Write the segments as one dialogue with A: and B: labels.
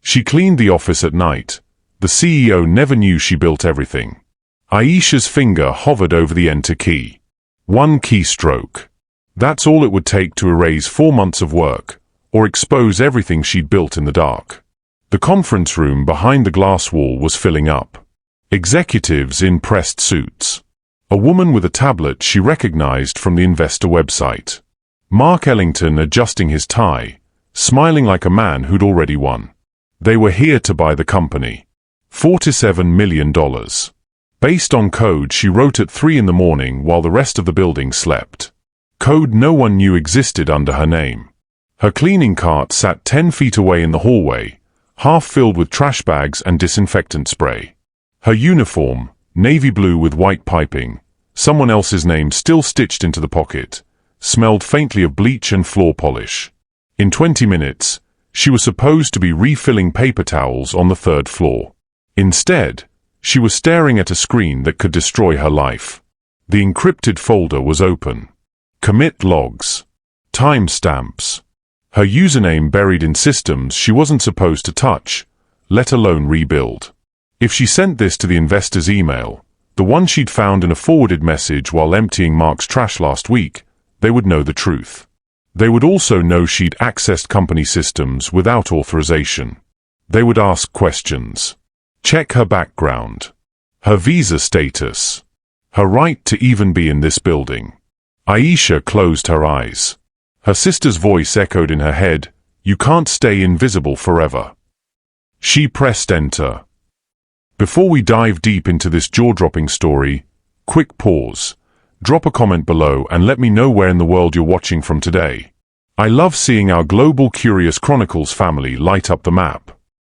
A: She cleaned the office at night. The CEO never knew she built everything. Aisha's finger hovered over the enter key. One keystroke. That's all it would take to erase 4 months of work, or expose everything she'd built in the dark. The conference room behind the glass wall was filling up. Executives in pressed suits. A woman with a tablet she recognized from the investor website. Mark Ellington adjusting his tie, smiling like a man who'd already won. They were here to buy the company. $47 million. Based on code she wrote at 3 in the morning while the rest of the building slept. Code no one knew existed under her name. Her cleaning cart sat 10 feet away in the hallway, half filled with trash bags and disinfectant spray. Her uniform, navy blue with white piping, someone else's name still stitched into the pocket, smelled faintly of bleach and floor polish. In 20 minutes, she was supposed to be refilling paper towels on the 3rd floor. Instead, she was staring at a screen that could destroy her life. The encrypted folder was open. Commit logs. Timestamps. Her username buried in systems she wasn't supposed to touch, let alone rebuild. If she sent this to the investor's email, the one she'd found in a forwarded message while emptying Mark's trash last week, they would know the truth. They would also know she'd accessed company systems without authorization. They would ask questions. Check her background. Her visa status. Her right to even be in this building. Aisha closed her eyes. Her sister's voice echoed in her head, "You can't stay invisible forever." She pressed enter. Before we dive deep into this jaw-dropping story, quick pause. Drop a comment below and let me know where in the world you're watching from today. I love seeing our global Curious Chronicles family light up the map.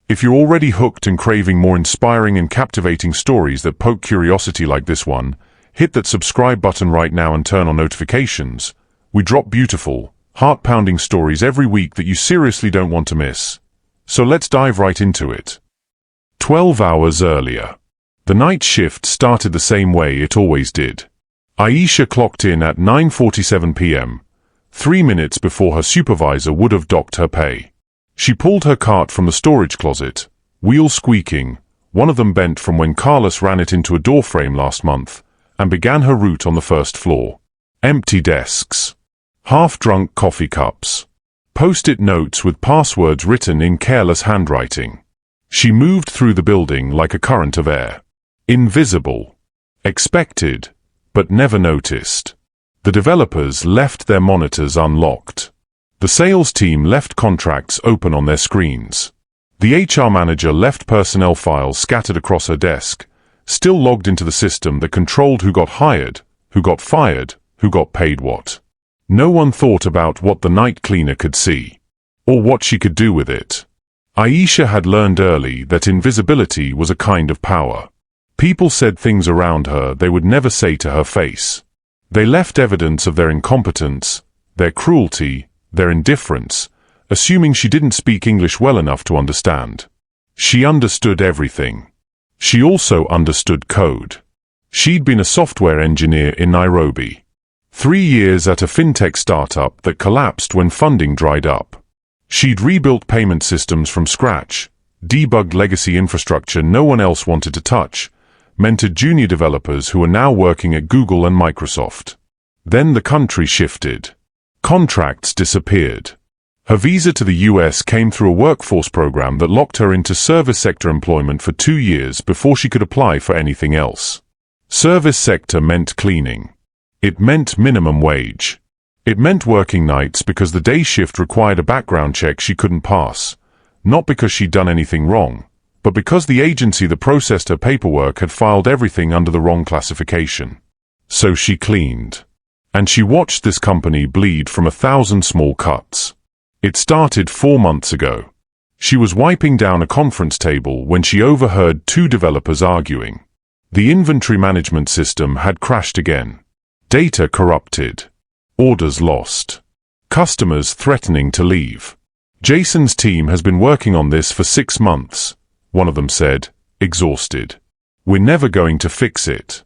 A: If you're already hooked and craving more inspiring and captivating stories that poke curiosity like this one, hit that subscribe button right now and turn on notifications. We drop beautiful, heart-pounding stories every week that you seriously don't want to miss. So let's dive right into it. 12 hours earlier. The night shift started the same way it always did. Aisha clocked in at 9:47 p.m., 3 minutes before her supervisor would have docked her pay. She pulled her cart from the storage closet, wheels squeaking, one of them bent from when Carlos ran it into a doorframe last month, and began her route on the 1st floor. Empty desks. Half-drunk coffee cups. Post-it notes with passwords written in careless handwriting. She moved through the building like a current of air. Invisible. Expected, but never noticed. The developers left their monitors unlocked. The sales team left contracts open on their screens. The HR manager left personnel files scattered across her desk, still logged into the system that controlled who got hired, who got fired, who got paid what. No one thought about what the night cleaner could see, or what she could do with it. Aisha had learned early that invisibility was a kind of power. People said things around her they would never say to her face. They left evidence of their incompetence, their cruelty, their indifference, assuming she didn't speak English well enough to understand. She understood everything. She also understood code. She'd been a software engineer in Nairobi. 3 years at a fintech startup that collapsed when funding dried up. She'd rebuilt payment systems from scratch, debugged legacy infrastructure no one else wanted to touch, mentored junior developers who are now working at Google and Microsoft. Then the country shifted. Contracts disappeared. Her visa to the US came through a workforce program that locked her into service sector employment for 2 years before she could apply for anything else. Service sector meant cleaning. It meant minimum wage. It meant working nights because the day shift required a background check she couldn't pass, not because she'd done anything wrong, but because the agency that processed her paperwork had filed everything under the wrong classification. So she cleaned. And she watched this company bleed from 1,000 small cuts. It started 4 months ago. She was wiping down a conference table when she overheard 2 developers arguing. The inventory management system had crashed again. Data corrupted. Orders lost. Customers threatening to leave. Jason's team has been working on this for 6 months, one of them said, exhausted. We're never going to fix it.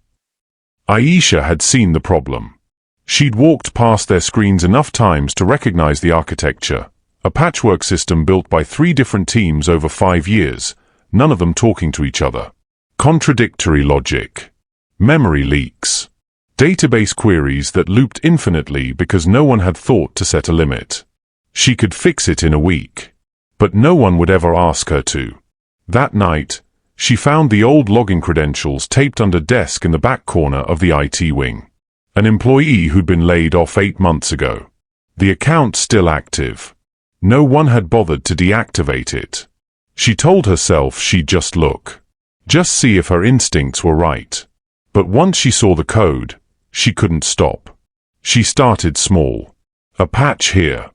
A: Aisha had seen the problem. She'd walked past their screens enough times to recognize the architecture, A patchwork system built by 3 different teams over 5 years, none of them talking to each other. Contradictory logic. Memory leaks. Database queries that looped infinitely because no one had thought to set a limit. She could fix it in a week. But no one would ever ask her to. That night, she found the old login credentials taped under desk in the back corner of the IT wing. An employee who'd been laid off 8 months ago. The account still active. No one had bothered to deactivate it. She told herself she'd just look. Just see if her instincts were right. But once she saw the code, she couldn't stop. She started small. A patch here.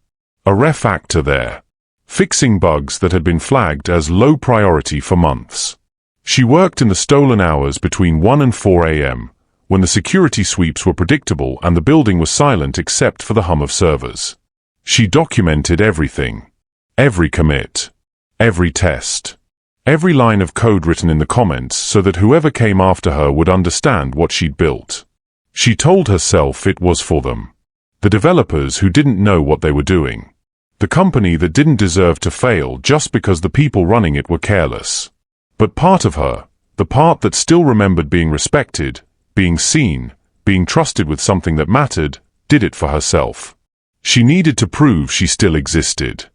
A: A refactor there. Fixing bugs that had been flagged as low priority for months. She worked in the stolen hours between 1 and 4 a.m., when the security sweeps were predictable and the building was silent except for the hum of servers. She documented everything. Every commit. Every test. Every line of code written in the comments so that whoever came after her would understand what she'd built. She told herself it was for them. The developers who didn't know what they were doing. The company that didn't deserve to fail just because the people running it were careless. But part of her, the part that still remembered being respected, being seen, being trusted with something that mattered, did it for herself. She needed to prove she still existed.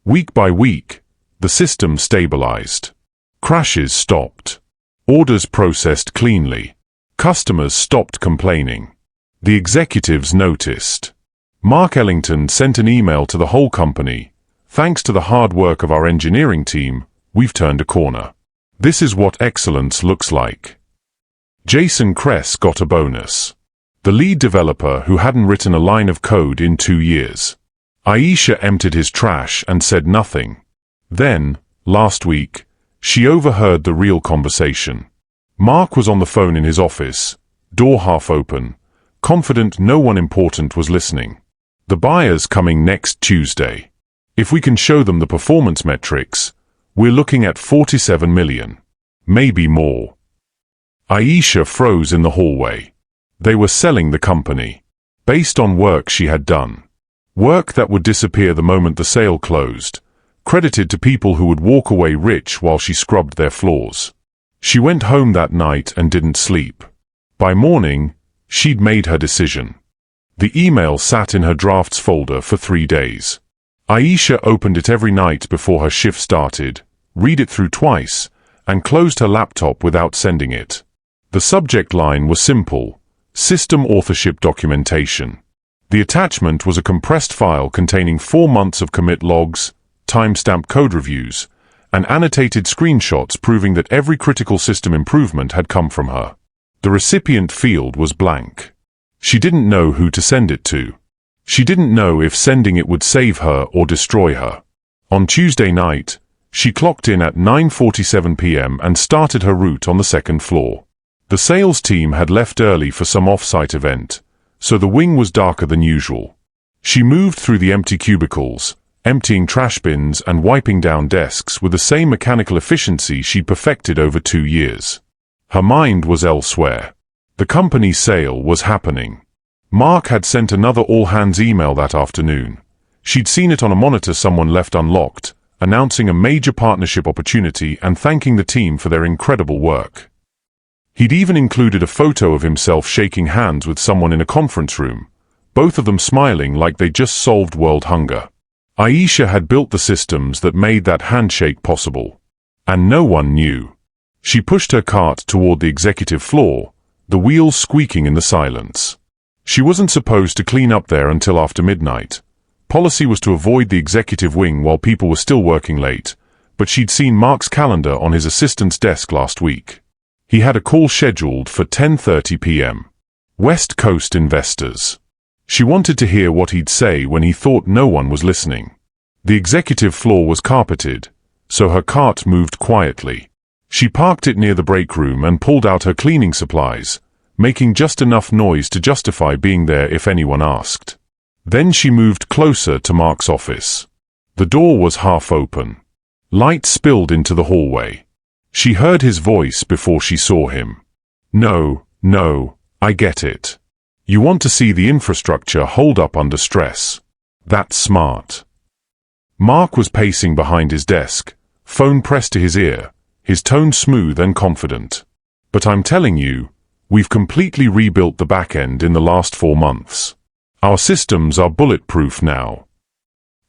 A: Week by week, the system stabilized. Crashes stopped. Orders processed cleanly. Customers stopped complaining. The executives noticed. Mark Ellington sent an email to the whole company. Thanks to the hard work of our engineering team, we've turned a corner. This is what excellence looks like. Jason Kress got a bonus. The lead developer who hadn't written a line of code in 2 years. Aisha emptied his trash and said nothing. Then, last week, she overheard the real conversation. Mark was on the phone in his office, door half open, confident no one important was listening. The buyer's coming next Tuesday. If we can show them the performance metrics, we're looking at 47 million. Maybe more. Aisha froze in the hallway. They were selling the company. Based on work she had done. Work that would disappear the moment the sale closed. Credited to people who would walk away rich while she scrubbed their floors. She went home that night and didn't sleep. By morning, she'd made her decision. The email sat in her drafts folder for 3 days. Aisha opened it every night before her shift started, read it through twice, and closed her laptop without sending it. The subject line was simple: System Authorship Documentation. The attachment was a compressed file containing 4 months of commit logs, timestamp code reviews, and annotated screenshots proving that every critical system improvement had come from her. The recipient field was blank. She didn't know who to send it to. She didn't know if sending it would save her or destroy her. On Tuesday night, she clocked in at 9:47 p.m. and started her route on the 2nd floor. The sales team had left early for some off-site event, so the wing was darker than usual. She moved through the empty cubicles, emptying trash bins and wiping down desks with the same mechanical efficiency she'd perfected over 2 years. Her mind was elsewhere. The company sale was happening. Mark had sent another all-hands email that afternoon. She'd seen it on a monitor someone left unlocked, announcing a major partnership opportunity and thanking the team for their incredible work. He'd even included a photo of himself shaking hands with someone in a conference room, both of them smiling like they'd just solved world hunger. Aisha had built the systems that made that handshake possible. And no one knew. She pushed her cart toward the executive floor, the wheels squeaking in the silence. She wasn't supposed to clean up there until after midnight. Policy was to avoid the executive wing while people were still working late, but she'd seen Mark's calendar on his assistant's desk last week. He had a call scheduled for 10:30 p.m. West Coast investors. She wanted to hear what he'd say when he thought no one was listening. The executive floor was carpeted, so her cart moved quietly. She parked it near the break room and pulled out her cleaning supplies, making just enough noise to justify being there if anyone asked. Then she moved closer to Mark's office. The door was half open. Light spilled into the hallway. She heard his voice before she saw him. No, I get it. You want to see the infrastructure hold up under stress. That's smart. Mark was pacing behind his desk, phone pressed to his ear, his tone smooth and confident. "But I'm telling you, we've completely rebuilt the back end in the last 4 months. Our systems are bulletproof now."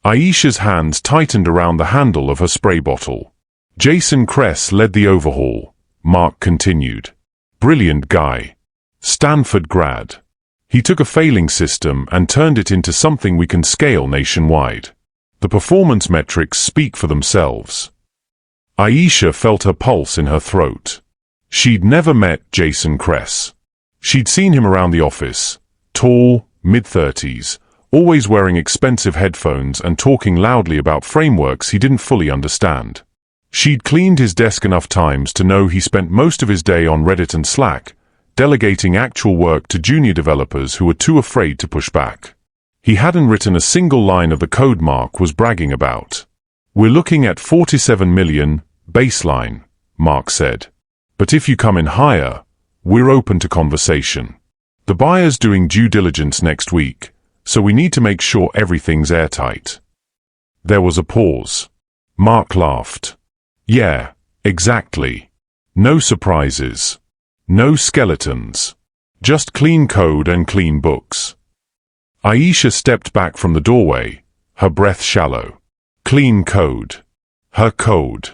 A: Aisha's hands tightened around the handle of her spray bottle. "Jason Kress led the overhaul," Mark continued. "Brilliant guy. Stanford grad. He took a failing system and turned it into something we can scale nationwide. The performance metrics speak for themselves." Aisha felt her pulse in her throat. She'd never met Jason Kress. She'd seen him around the office, tall, mid-30s, always wearing expensive headphones and talking loudly about frameworks he didn't fully understand. She'd cleaned his desk enough times to know he spent most of his day on Reddit and Slack, delegating actual work to junior developers who were too afraid to push back. He hadn't written a single line of the code Mark was bragging about. "We're looking at 47 million, baseline," Mark said. "But if you come in higher, we're open to conversation. The buyer's doing due diligence next week, so we need to make sure everything's airtight." There was a pause. Mark laughed. "Yeah, exactly. No surprises. No skeletons. Just clean code and clean books." Aisha stepped back from the doorway, her breath shallow. Clean code. Her code.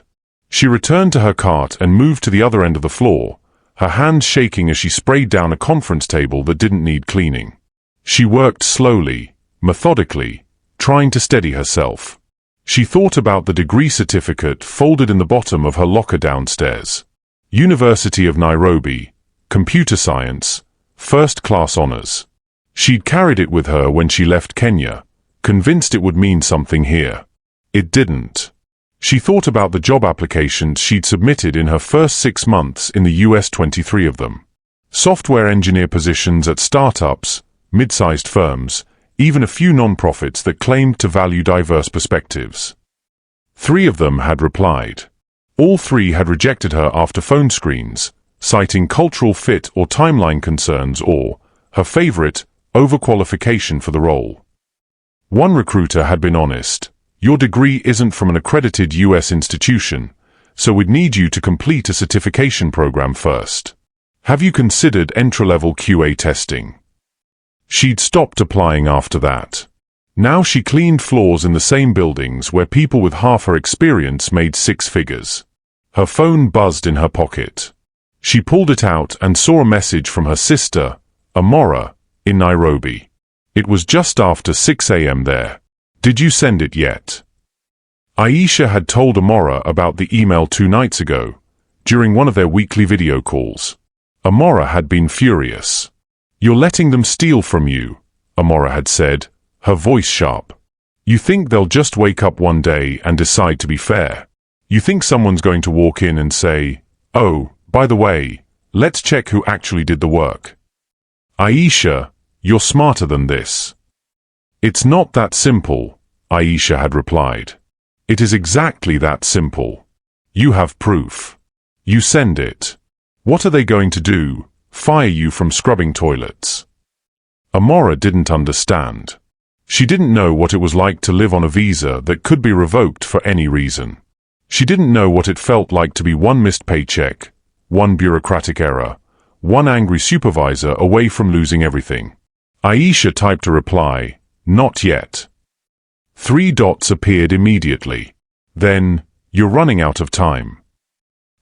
A: She returned to her cart and moved to the other end of the floor, her hands shaking as she sprayed down a conference table that didn't need cleaning. She worked slowly, methodically, trying to steady herself. She thought about the degree certificate folded in the bottom of her locker downstairs. University of Nairobi, Computer Science, First-Class Honors. She'd carried it with her when she left Kenya, convinced it would mean something here. It didn't. She thought about the job applications she'd submitted in her first 6 months in the US, 23 of them. Software engineer positions at startups, mid-sized firms, even a few non-profits that claimed to value diverse perspectives. 3 of them had replied. All 3 had rejected her after phone screens, citing cultural fit or timeline concerns or, her favorite, overqualification for the role. One recruiter had been honest. "Your degree isn't from an accredited US institution, so we'd need you to complete a certification program first. Have you considered entry-level QA testing?" She'd stopped applying after that. Now she cleaned floors in the same buildings where people with half her experience made 6 figures. Her phone buzzed in her pocket. She pulled it out and saw a message from her sister, Amora, in Nairobi. It was just after 6 a.m. there. "Did you send it yet?" Aisha had told Amora about the email 2 nights ago, during one of their weekly video calls. Amora had been furious. "You're letting them steal from you," Amora had said, her voice sharp. "You think they'll just wake up one day and decide to be fair? You think someone's going to walk in and say, 'Oh, by the way, let's check who actually did the work'?" "Aisha, you're smarter than this." "It's not that simple," Aisha had replied. "It is exactly that simple. You have proof. You send it. What are they going to do? Fire you from scrubbing toilets?" Amora didn't understand. She didn't know what it was like to live on a visa that could be revoked for any reason. She didn't know what it felt like to be one missed paycheck, one bureaucratic error, one angry supervisor away from losing everything. Aisha typed a reply, "Not yet." 3 dots appeared immediately. Then, "You're running out of time."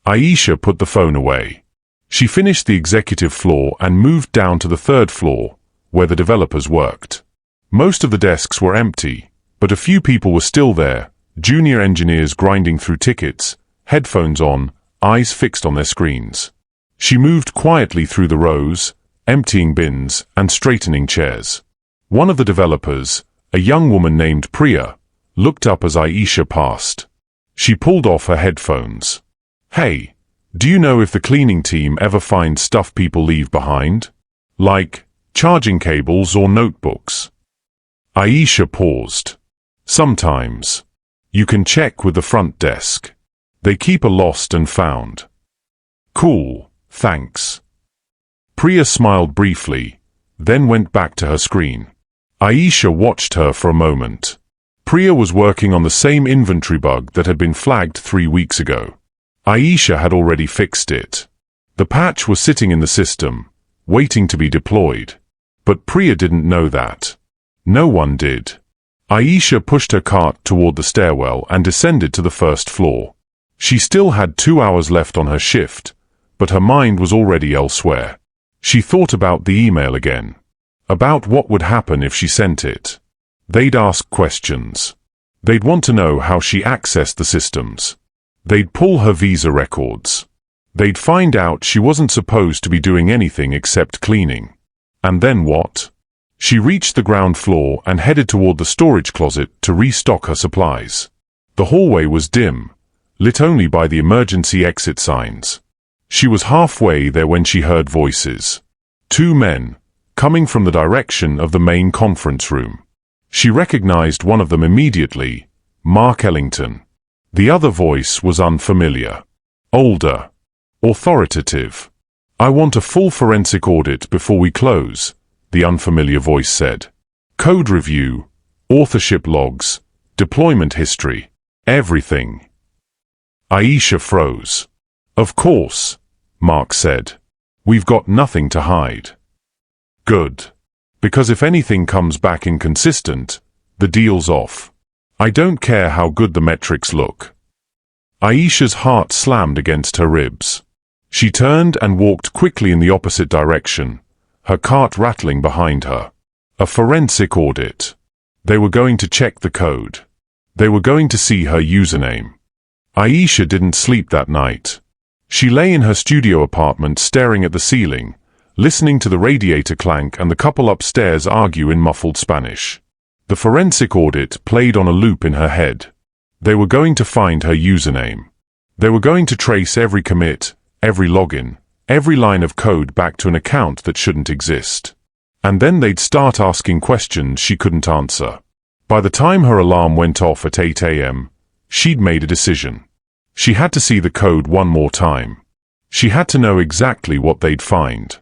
A: Aisha put the phone away. She finished the executive floor and moved down to the 3rd floor, where the developers worked. Most of the desks were empty, but a few people were still there, junior engineers grinding through tickets, headphones on, eyes fixed on their screens. She moved quietly through the rows, emptying bins and straightening chairs. One of the developers, a young woman named Priya, looked up as Aisha passed. She pulled off her headphones. "Hey, do you know if the cleaning team ever finds stuff people leave behind? Like charging cables or notebooks?" Aisha paused. "Sometimes. You can check with the front desk. They keep a lost and found." "Cool, thanks." Priya smiled briefly, then went back to her screen. Aisha watched her for a moment. Priya was working on the same inventory bug that had been flagged 3 weeks ago. Aisha had already fixed it. The patch was sitting in the system, waiting to be deployed. But Priya didn't know that. No one did. Aisha pushed her cart toward the stairwell and descended to the first floor. She still had 2 hours left on her shift, but her mind was already elsewhere. She thought about the email again. About what would happen if she sent it. They'd ask questions. They'd want to know how she accessed the systems. They'd pull her visa records. They'd find out she wasn't supposed to be doing anything except cleaning. And then what? She reached the ground floor and headed toward the storage closet to restock her supplies. The hallway was dim, lit only by the emergency exit signs. She was halfway there when she heard voices. 2 men, coming from the direction of the main conference room. She recognized one of them immediately, Mark Ellington. The other voice was unfamiliar. Older. Authoritative. "I want a full forensic audit before we close," the unfamiliar voice said. "Code review, authorship logs, deployment history, everything." Aisha froze. "Of course," Mark said. "We've got nothing to hide." "Good. Because if anything comes back inconsistent, the deal's off. I don't care how good the metrics look." Aisha's heart slammed against her ribs. She turned and walked quickly in the opposite direction, her cart rattling behind her. A forensic audit. They were going to check the code. They were going to see her username. Aisha didn't sleep that night. She lay in her studio apartment staring at the ceiling, listening to the radiator clank and the couple upstairs argue in muffled Spanish. The forensic audit played on a loop in her head. They were going to find her username. They were going to trace every commit, every login, every line of code back to an account that shouldn't exist. And then they'd start asking questions she couldn't answer. By the time her alarm went off at 8 a.m., she'd made a decision. She had to see the code one more time. She had to know exactly what they'd find.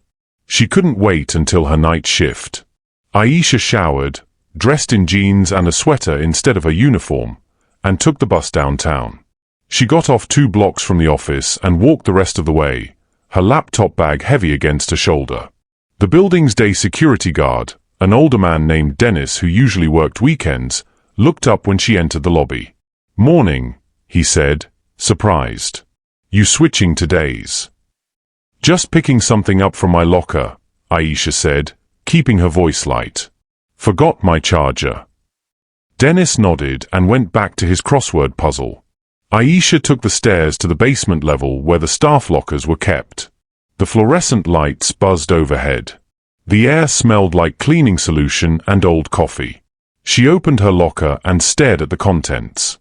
A: She couldn't wait until her night shift. Aisha showered, dressed in jeans and a sweater instead of her uniform, and took the bus downtown. She got off 2 blocks from the office and walked the rest of the way, her laptop bag heavy against her shoulder. The building's day security guard, an older man named Dennis who usually worked weekends, looked up when she entered the lobby. "Morning," he said, surprised. "You switching to days?" "Just picking something up from my locker," Aisha said, keeping her voice light. "Forgot my charger." Dennis nodded and went back to his crossword puzzle. Aisha took the stairs to the basement level where the staff lockers were kept. The fluorescent lights buzzed overhead. The air smelled like cleaning solution and old coffee. She opened her locker and stared at the contents.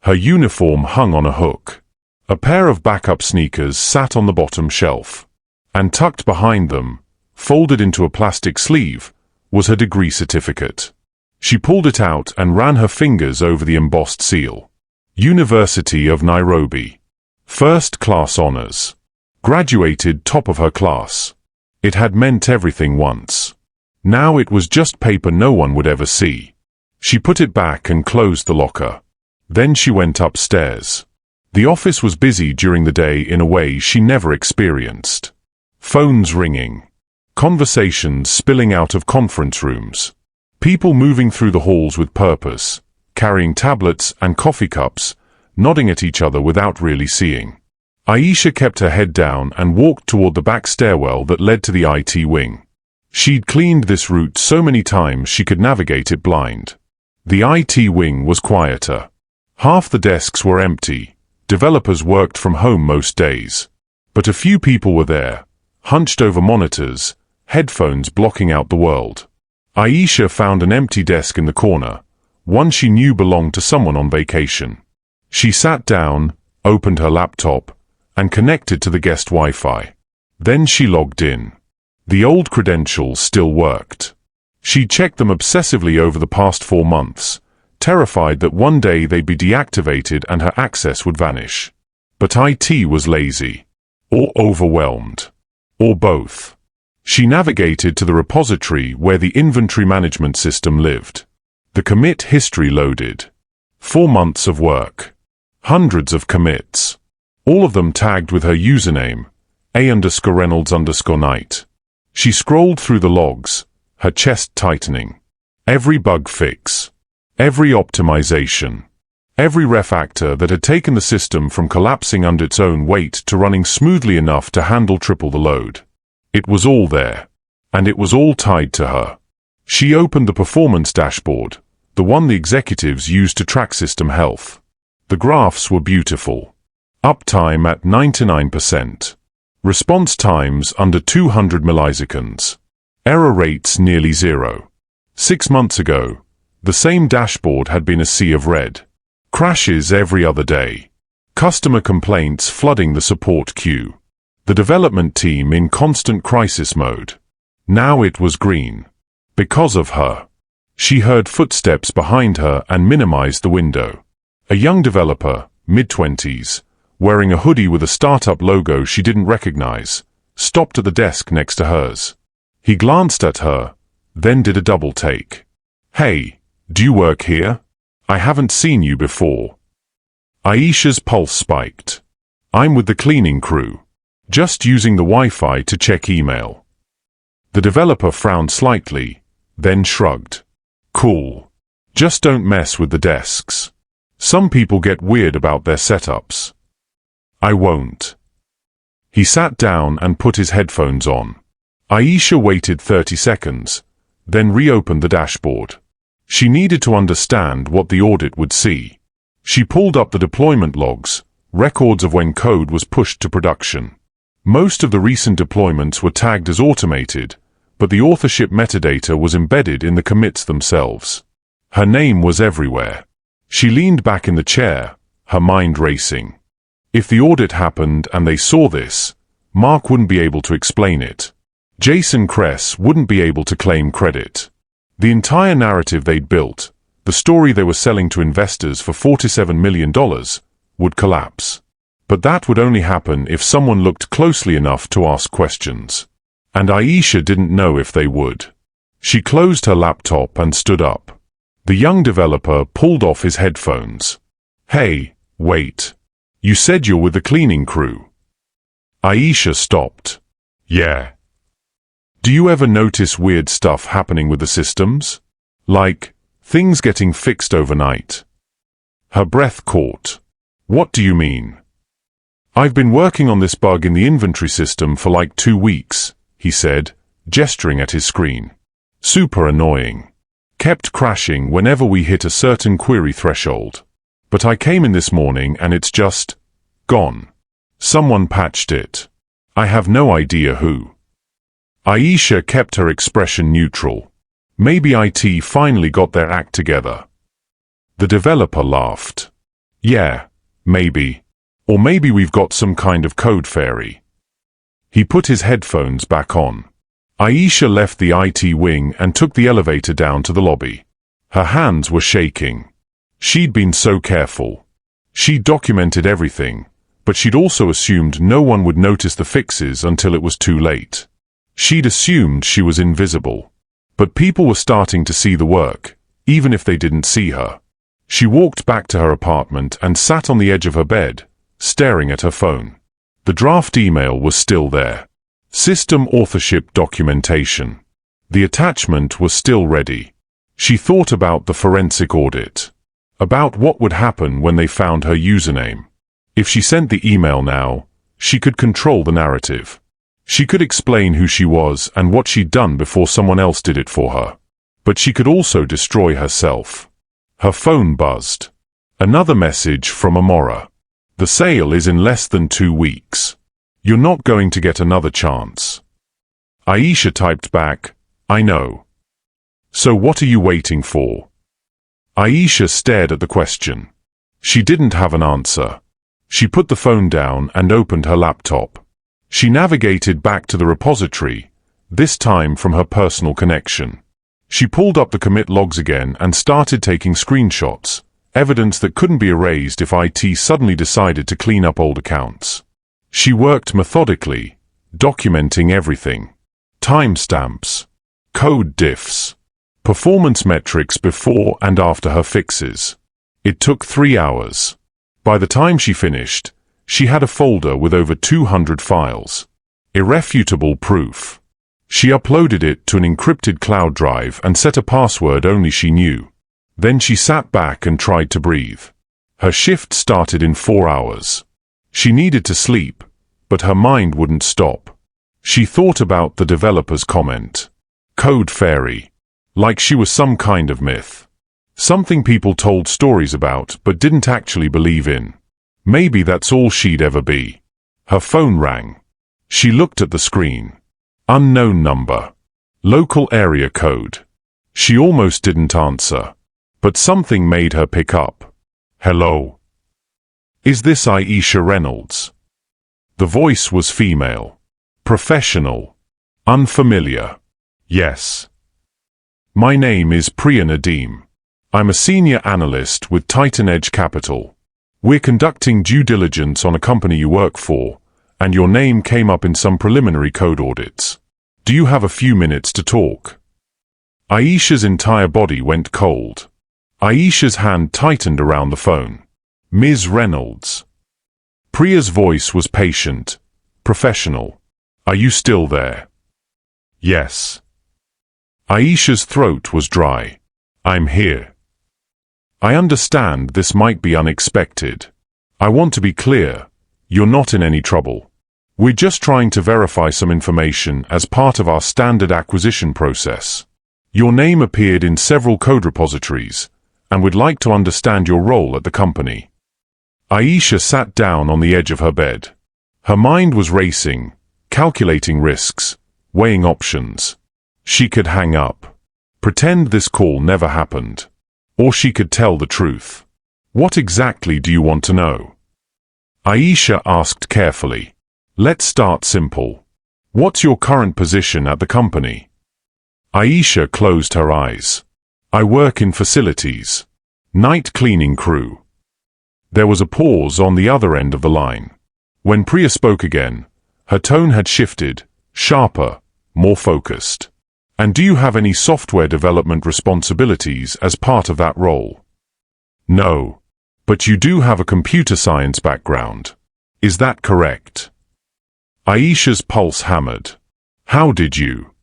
A: Her uniform hung on a hook. A pair of backup sneakers sat on the bottom shelf. And tucked behind them, folded into a plastic sleeve, was her degree certificate. She pulled it out and ran her fingers over the embossed seal. University of Nairobi. First class honors. Graduated top of her class. It had meant everything once. Now it was just paper no one would ever see. She put it back and closed the locker. Then she went upstairs. The office was busy during the day in a way she never experienced. Phones ringing. Conversations spilling out of conference rooms. People moving through the halls with purpose, carrying tablets and coffee cups, nodding at each other without really seeing. Aisha kept her head down and walked toward the back stairwell that led to the IT wing. She'd cleaned this route so many times she could navigate it blind. The IT wing was quieter. Half the desks were empty. Developers worked from home most days. But a few people were there, hunched over monitors, headphones blocking out the world. Aisha found an empty desk in the corner, one she knew belonged to someone on vacation. She sat down, opened her laptop, and connected to the guest Wi-Fi. Then she logged in. The old credentials still worked. She checked them obsessively over the past 4 months, terrified that one day they'd be deactivated and her access would vanish. But IT was lazy. Or overwhelmed. Or both. She navigated to the repository where the inventory management system lived. The commit history loaded. 4 months of work. Hundreds of commits. All of them tagged with her username, A_Reynolds_night. She scrolled through the logs, her chest tightening. Every bug fix. Every optimization. Every refactor that had taken the system from collapsing under its own weight to running smoothly enough to handle triple the load. It was all there. And it was all tied to her. She opened the performance dashboard, the one the executives used to track system health. The graphs were beautiful. Uptime at 99%. Response times under 200 milliseconds. Error rates nearly zero. 6 months ago, the same dashboard had been a sea of red. Crashes every other day. Customer complaints flooding the support queue. The development team in constant crisis mode. Now it was green. Because of her. She heard footsteps behind her and minimized the window. A young developer, mid-20s, wearing a hoodie with a startup logo she didn't recognize, stopped at the desk next to hers. He glanced at her, then did a double take. "Hey, do you work here? I haven't seen you before." Aisha's pulse spiked. "I'm with the cleaning crew. Just using the Wi-Fi to check email." The developer frowned slightly, then shrugged. "Cool. Just don't mess with the desks. Some people get weird about their setups." "I won't." He sat down and put his headphones on. Aisha waited 30 seconds, then reopened the dashboard. She needed to understand what the audit would see. She pulled up the deployment logs, records of when code was pushed to production. Most of the recent deployments were tagged as automated, but the authorship metadata was embedded in the commits themselves. Her name was everywhere. She leaned back in the chair, her mind racing. If the audit happened and they saw this, Mark wouldn't be able to explain it. Jason Kress wouldn't be able to claim credit. The entire narrative they'd built, the story they were selling to investors for $47 million, would collapse. But that would only happen if someone looked closely enough to ask questions. And Aisha didn't know if they would. She closed her laptop and stood up. The young developer pulled off his headphones. "Hey, wait. You said you're with the cleaning crew." Aisha stopped. "Yeah." "Do you ever notice weird stuff happening with the systems? Like, things getting fixed overnight?" Her breath caught. "What do you mean?" "I've been working on this bug in the inventory system for like 2 weeks, he said, gesturing at his screen. "Super annoying. Kept crashing whenever we hit a certain query threshold. But I came in this morning and it's just gone. Someone patched it. I have no idea who." Aisha kept her expression neutral. Maybe IT finally got their act together. The developer laughed. "Yeah, maybe. Or maybe we've got some kind of code fairy." He put his headphones back on. Aisha left the IT wing and took the elevator down to the lobby. Her hands were shaking. She'd been so careful. She'd documented everything, but she'd also assumed no one would notice the fixes until it was too late. She'd assumed she was invisible. But people were starting to see the work, even if they didn't see her. She walked back to her apartment and sat on the edge of her bed, staring at her phone. The draft email was still there. System authorship documentation. The attachment was still ready. She thought about the forensic audit. About what would happen when they found her username. If she sent the email now, she could control the narrative. She could explain who she was and what she'd done before someone else did it for her. But she could also destroy herself. Her phone buzzed. Another message from Amora. "The sale is in less than 2 weeks. You're not going to get another chance." Aisha typed back, "I know. So what are you waiting for?" Aisha stared at the question. She didn't have an answer. She put the phone down and opened her laptop. She navigated back to the repository, this time from her personal connection. She pulled up the commit logs again and started taking screenshots, evidence that couldn't be erased if IT suddenly decided to clean up old accounts. She worked methodically, documenting everything. Timestamps, code diffs, performance metrics before and after her fixes. It took 3 hours. By the time she finished, she had a folder with over 200 files. Irrefutable proof. She uploaded it to an encrypted cloud drive and set a password only she knew. Then she sat back and tried to breathe. Her shift started in 4 hours. She needed to sleep, but her mind wouldn't stop. She thought about the developer's comment. Code fairy. Like she was some kind of myth. Something people told stories about but didn't actually believe in. Maybe that's all she'd ever be. Her phone rang. She looked at the screen. Unknown number. Local area code. She almost didn't answer. But something made her pick up. Hello. Is this Aisha Reynolds? The voice was female. Professional. Unfamiliar. Yes. My name is Priya Nadeem. I'm a senior analyst with Titan Edge Capital. We're conducting due diligence on a company you work for, and your name came up in some preliminary code audits. Do you have a few minutes to talk? Aisha's entire body went cold. Aisha's hand tightened around the phone. Ms. Reynolds. Priya's voice was patient, professional. Are you still there? Yes. Aisha's throat was dry. I'm here. I understand this might be unexpected. I want to be clear. You're not in any trouble. We're just trying to verify some information as part of our standard acquisition process. Your name appeared in several code repositories, and we'd like to understand your role at the company. Aisha sat down on the edge of her bed. Her mind was racing, calculating risks, weighing options. She could hang up, pretend this call never happened, or she could tell the truth. What exactly do you want to know? Aisha asked carefully. Let's start simple. What's your current position at the company? Aisha closed her eyes. I work in facilities. Night cleaning crew. There was a pause on the other end of the line. When Priya spoke again, her tone had shifted, sharper, more focused. And do you have any software development responsibilities as part of that role? No. But you do have a computer science background. Is that correct? Aisha's pulse hammered. How did you?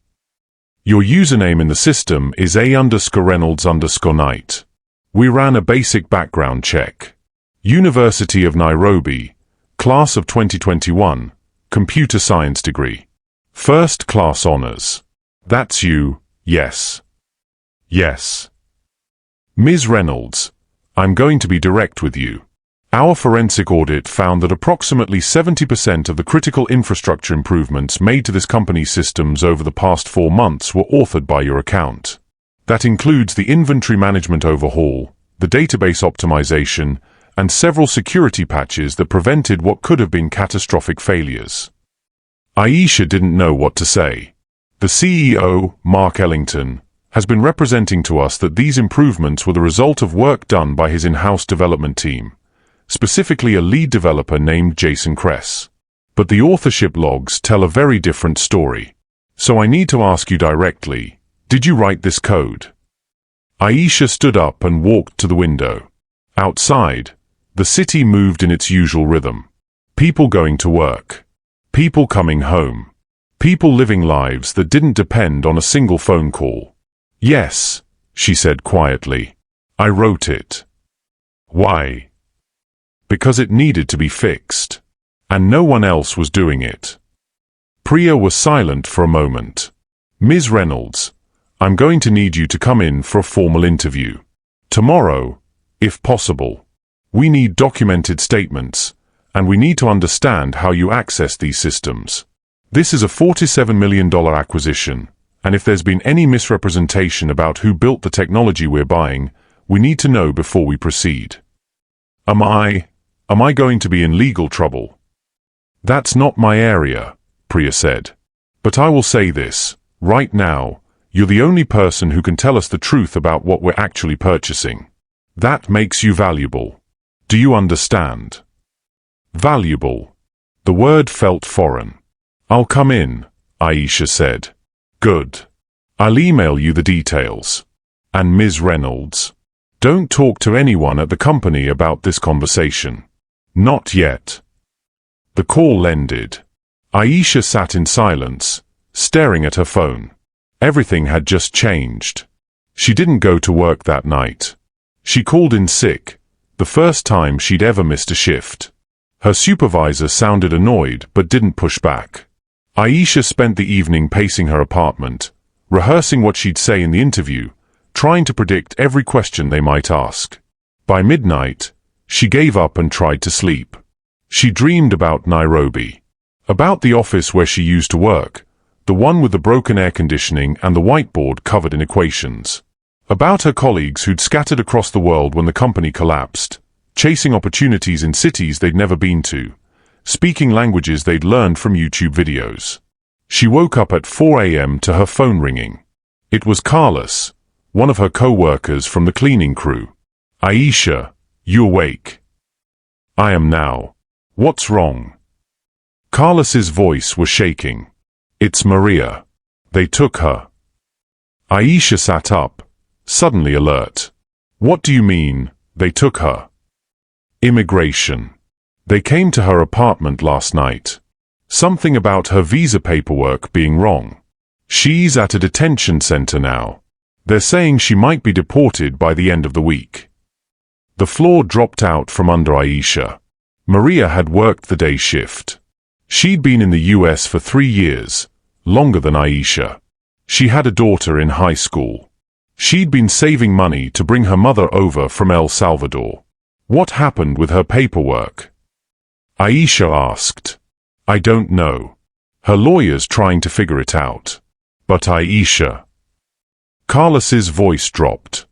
A: Your username in the system is A_Reynolds_Knight. We ran a basic background check. University of Nairobi, class of 2021, computer science degree. First class honors. That's you, yes. Yes. Ms. Reynolds, I'm going to be direct with you. Our forensic audit found that approximately 70% of the critical infrastructure improvements made to this company's systems over the past 4 months were authored by your account. That includes the inventory management overhaul, the database optimization, and several security patches that prevented what could have been catastrophic failures. Aisha didn't know what to say. The CEO, Mark Ellington, has been representing to us that these improvements were the result of work done by his in-house development team, specifically a lead developer named Jason Kress. But the authorship logs tell a very different story. So I need to ask you directly, did you write this code? Aisha stood up and walked to the window. Outside, the city moved in its usual rhythm. People going to work. People coming home. People living lives that didn't depend on a single phone call. Yes, she said quietly. I wrote it. Why? Because it needed to be fixed. And no one else was doing it. Priya was silent for a moment. Ms. Reynolds, I'm going to need you to come in for a formal interview. Tomorrow, if possible. We need documented statements, and we need to understand how you access these systems. This is a $47 million acquisition, and if there's been any misrepresentation about who built the technology we're buying, we need to know before we proceed. Am I going to be in legal trouble? That's not my area, Priya said. But I will say this, right now, you're the only person who can tell us the truth about what we're actually purchasing. That makes you valuable. Do you understand? Valuable. The word felt foreign. I'll come in, Aisha said. Good. I'll email you the details. And Ms. Reynolds, Don't talk to anyone at the company about this conversation. Not yet. The call ended. Aisha sat in silence, staring at her phone. Everything had just changed. She didn't go to work that night. She called in sick, the first time she'd ever missed a shift. Her supervisor sounded annoyed but didn't push back. Aisha spent the evening pacing her apartment, rehearsing what she'd say in the interview, trying to predict every question they might ask. By midnight, she gave up and tried to sleep. She dreamed about Nairobi. About the office where she used to work, the one with the broken air conditioning and the whiteboard covered in equations. About her colleagues who'd scattered across the world when the company collapsed, chasing opportunities in cities they'd never been to, speaking languages they'd learned from YouTube videos. She woke up at 4 a.m. to her phone ringing. It was Carlos, one of her co-workers from the cleaning crew. "Aisha, you awake?" "I am now. What's wrong?" Carlos's voice was shaking. "It's Maria. They took her." Aisha sat up, suddenly alert. "What do you mean, they took her?" "Immigration. They came to her apartment last night. Something about her visa paperwork being wrong. She's at a detention center now. They're saying she might be deported by the end of the week." The floor dropped out from under Aisha. Maria had worked the day shift. She'd been in the US for 3 years, longer than Aisha. She had a daughter in high school. She'd been saving money to bring her mother over from El Salvador. What happened with her paperwork? Aisha asked. "I don't know. Her lawyer's trying to figure it out." "But Aisha..." Carlos's voice dropped.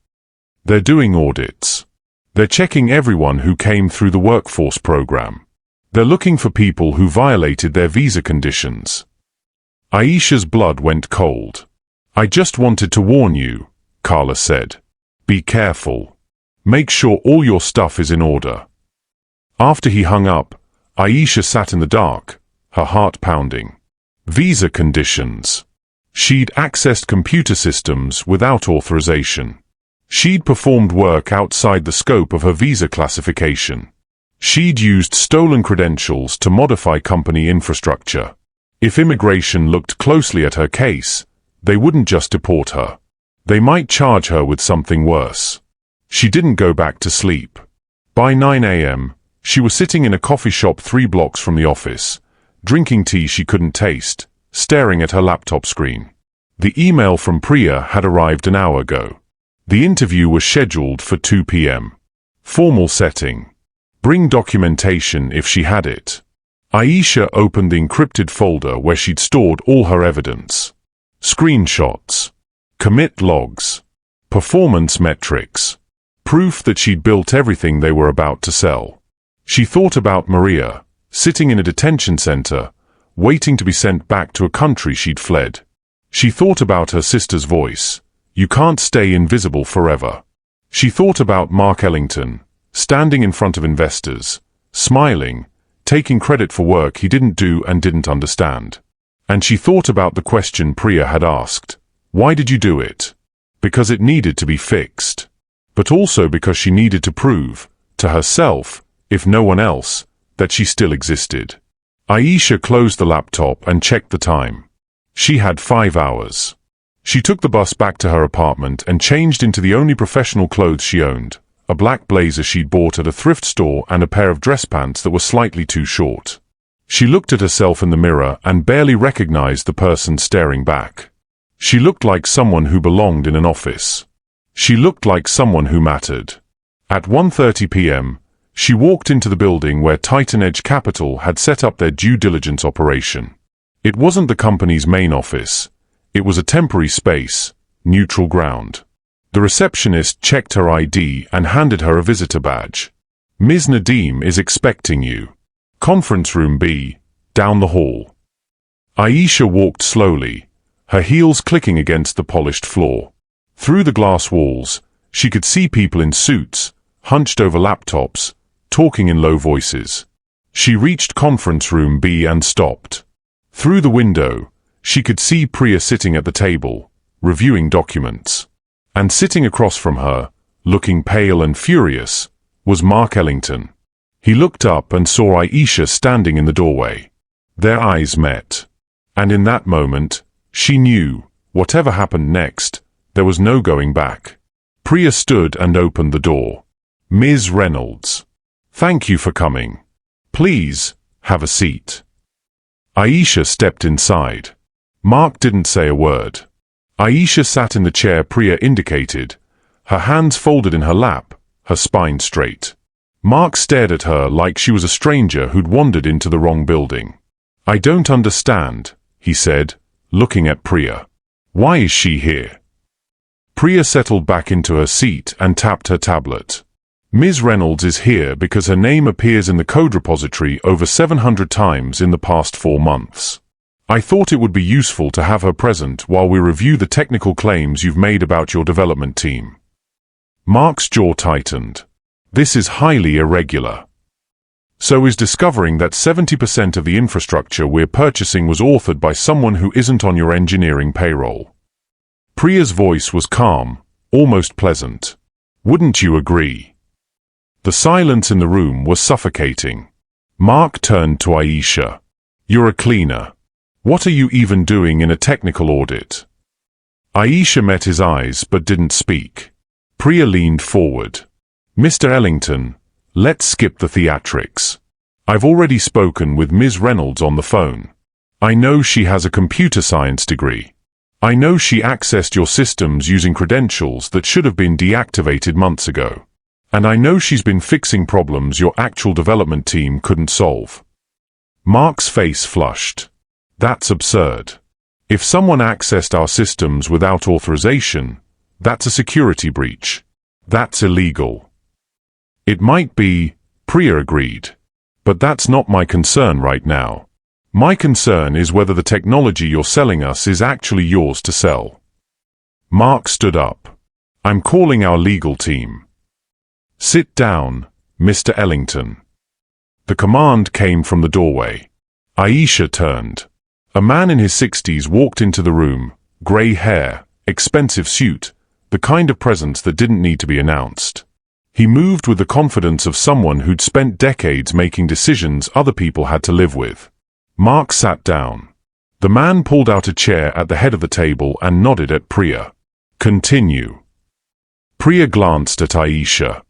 A: "They're doing audits. They're checking everyone who came through the workforce program. They're looking for people who violated their visa conditions." Aisha's blood went cold. "I just wanted to warn you," Carlos said. "Be careful. Make sure all your stuff is in order." After he hung up, Aisha sat in the dark, her heart pounding. Visa conditions. She'd accessed computer systems without authorization. She'd performed work outside the scope of her visa classification. She'd used stolen credentials to modify company infrastructure. If immigration looked closely at her case, they wouldn't just deport her. They might charge her with something worse. She didn't go back to sleep. By 9 a.m., she was sitting in a coffee shop 3 blocks from the office, drinking tea she couldn't taste, staring at her laptop screen. The email from Priya had arrived an hour ago. The interview was scheduled for 2 p.m. Formal setting. Bring documentation if she had it. Aisha opened the encrypted folder where she'd stored all her evidence. Screenshots. Commit logs. Performance metrics. Proof that she'd built everything they were about to sell. She thought about Maria, sitting in a detention center, waiting to be sent back to a country she'd fled. She thought about her sister's voice. "You can't stay invisible forever." She thought about Mark Ellington, standing in front of investors, smiling, taking credit for work he didn't do and didn't understand. And she thought about the question Priya had asked. Why did you do it? Because it needed to be fixed. But also because she needed to prove, to herself, if no one else, that she still existed. Aisha closed the laptop and checked the time. She had 5 hours. She took the bus back to her apartment and changed into the only professional clothes she owned, a black blazer she'd bought at a thrift store and a pair of dress pants that were slightly too short. She looked at herself in the mirror and barely recognized the person staring back. She looked like someone who belonged in an office. She looked like someone who mattered. At 1:30 p.m., she walked into the building where Titan Edge Capital had set up their due diligence operation. It wasn't the company's main office. It was a temporary space, neutral ground. The receptionist checked her ID and handed her a visitor badge. "Ms. Nadeem is expecting you. Conference room B, down the hall." Aisha walked slowly, her heels clicking against the polished floor. Through the glass walls, she could see people in suits, hunched over laptops, talking in low voices. She reached conference room B and stopped. Through the window, she could see Priya sitting at the table, reviewing documents. And sitting across from her, looking pale and furious, was Mark Ellington. He looked up and saw Aisha standing in the doorway. Their eyes met. And in that moment, she knew, whatever happened next, there was no going back. Priya stood and opened the door. "Ms. Reynolds. Thank you for coming. Please, have a seat." Aisha stepped inside. Mark didn't say a word. Aisha sat in the chair Priya indicated, her hands folded in her lap, her spine straight. Mark stared at her like she was a stranger who'd wandered into the wrong building. "I don't understand," he said, looking at Priya. "Why is she here?" Priya settled back into her seat and tapped her tablet. "Ms. Reynolds is here because her name appears in the code repository over 700 times in the past 4 months. I thought it would be useful to have her present while we review the technical claims you've made about your development team." Mark's jaw tightened. This is highly irregular. So is discovering that 70% of the infrastructure we're purchasing was authored by someone who isn't on your engineering payroll. Priya's voice was calm, almost pleasant. "Wouldn't you agree?" The silence in the room was suffocating. Mark turned to Aisha. "You're a cleaner. What are you even doing in a technical audit?" Aisha met his eyes but didn't speak. Priya leaned forward. "Mr. Ellington, let's skip the theatrics. I've already spoken with Ms. Reynolds on the phone. I know she has a computer science degree. I know she accessed your systems using credentials that should have been deactivated months ago. And I know she's been fixing problems your actual development team couldn't solve." Mark's face flushed. "That's absurd. If someone accessed our systems without authorization, that's a security breach. That's illegal." "It might be," Priya agreed. "But that's not my concern right now. My concern is whether the technology you're selling us is actually yours to sell." Mark stood up. "I'm calling our legal team." "Sit down, Mr. Ellington." The command came from the doorway. Aisha turned. A man in his 60s walked into the room, grey hair, expensive suit, the kind of presence that didn't need to be announced. He moved with the confidence of someone who'd spent decades making decisions other people had to live with. Mark sat down. The man pulled out a chair at the head of the table and nodded at Priya. "Continue." Priya glanced at Aisha.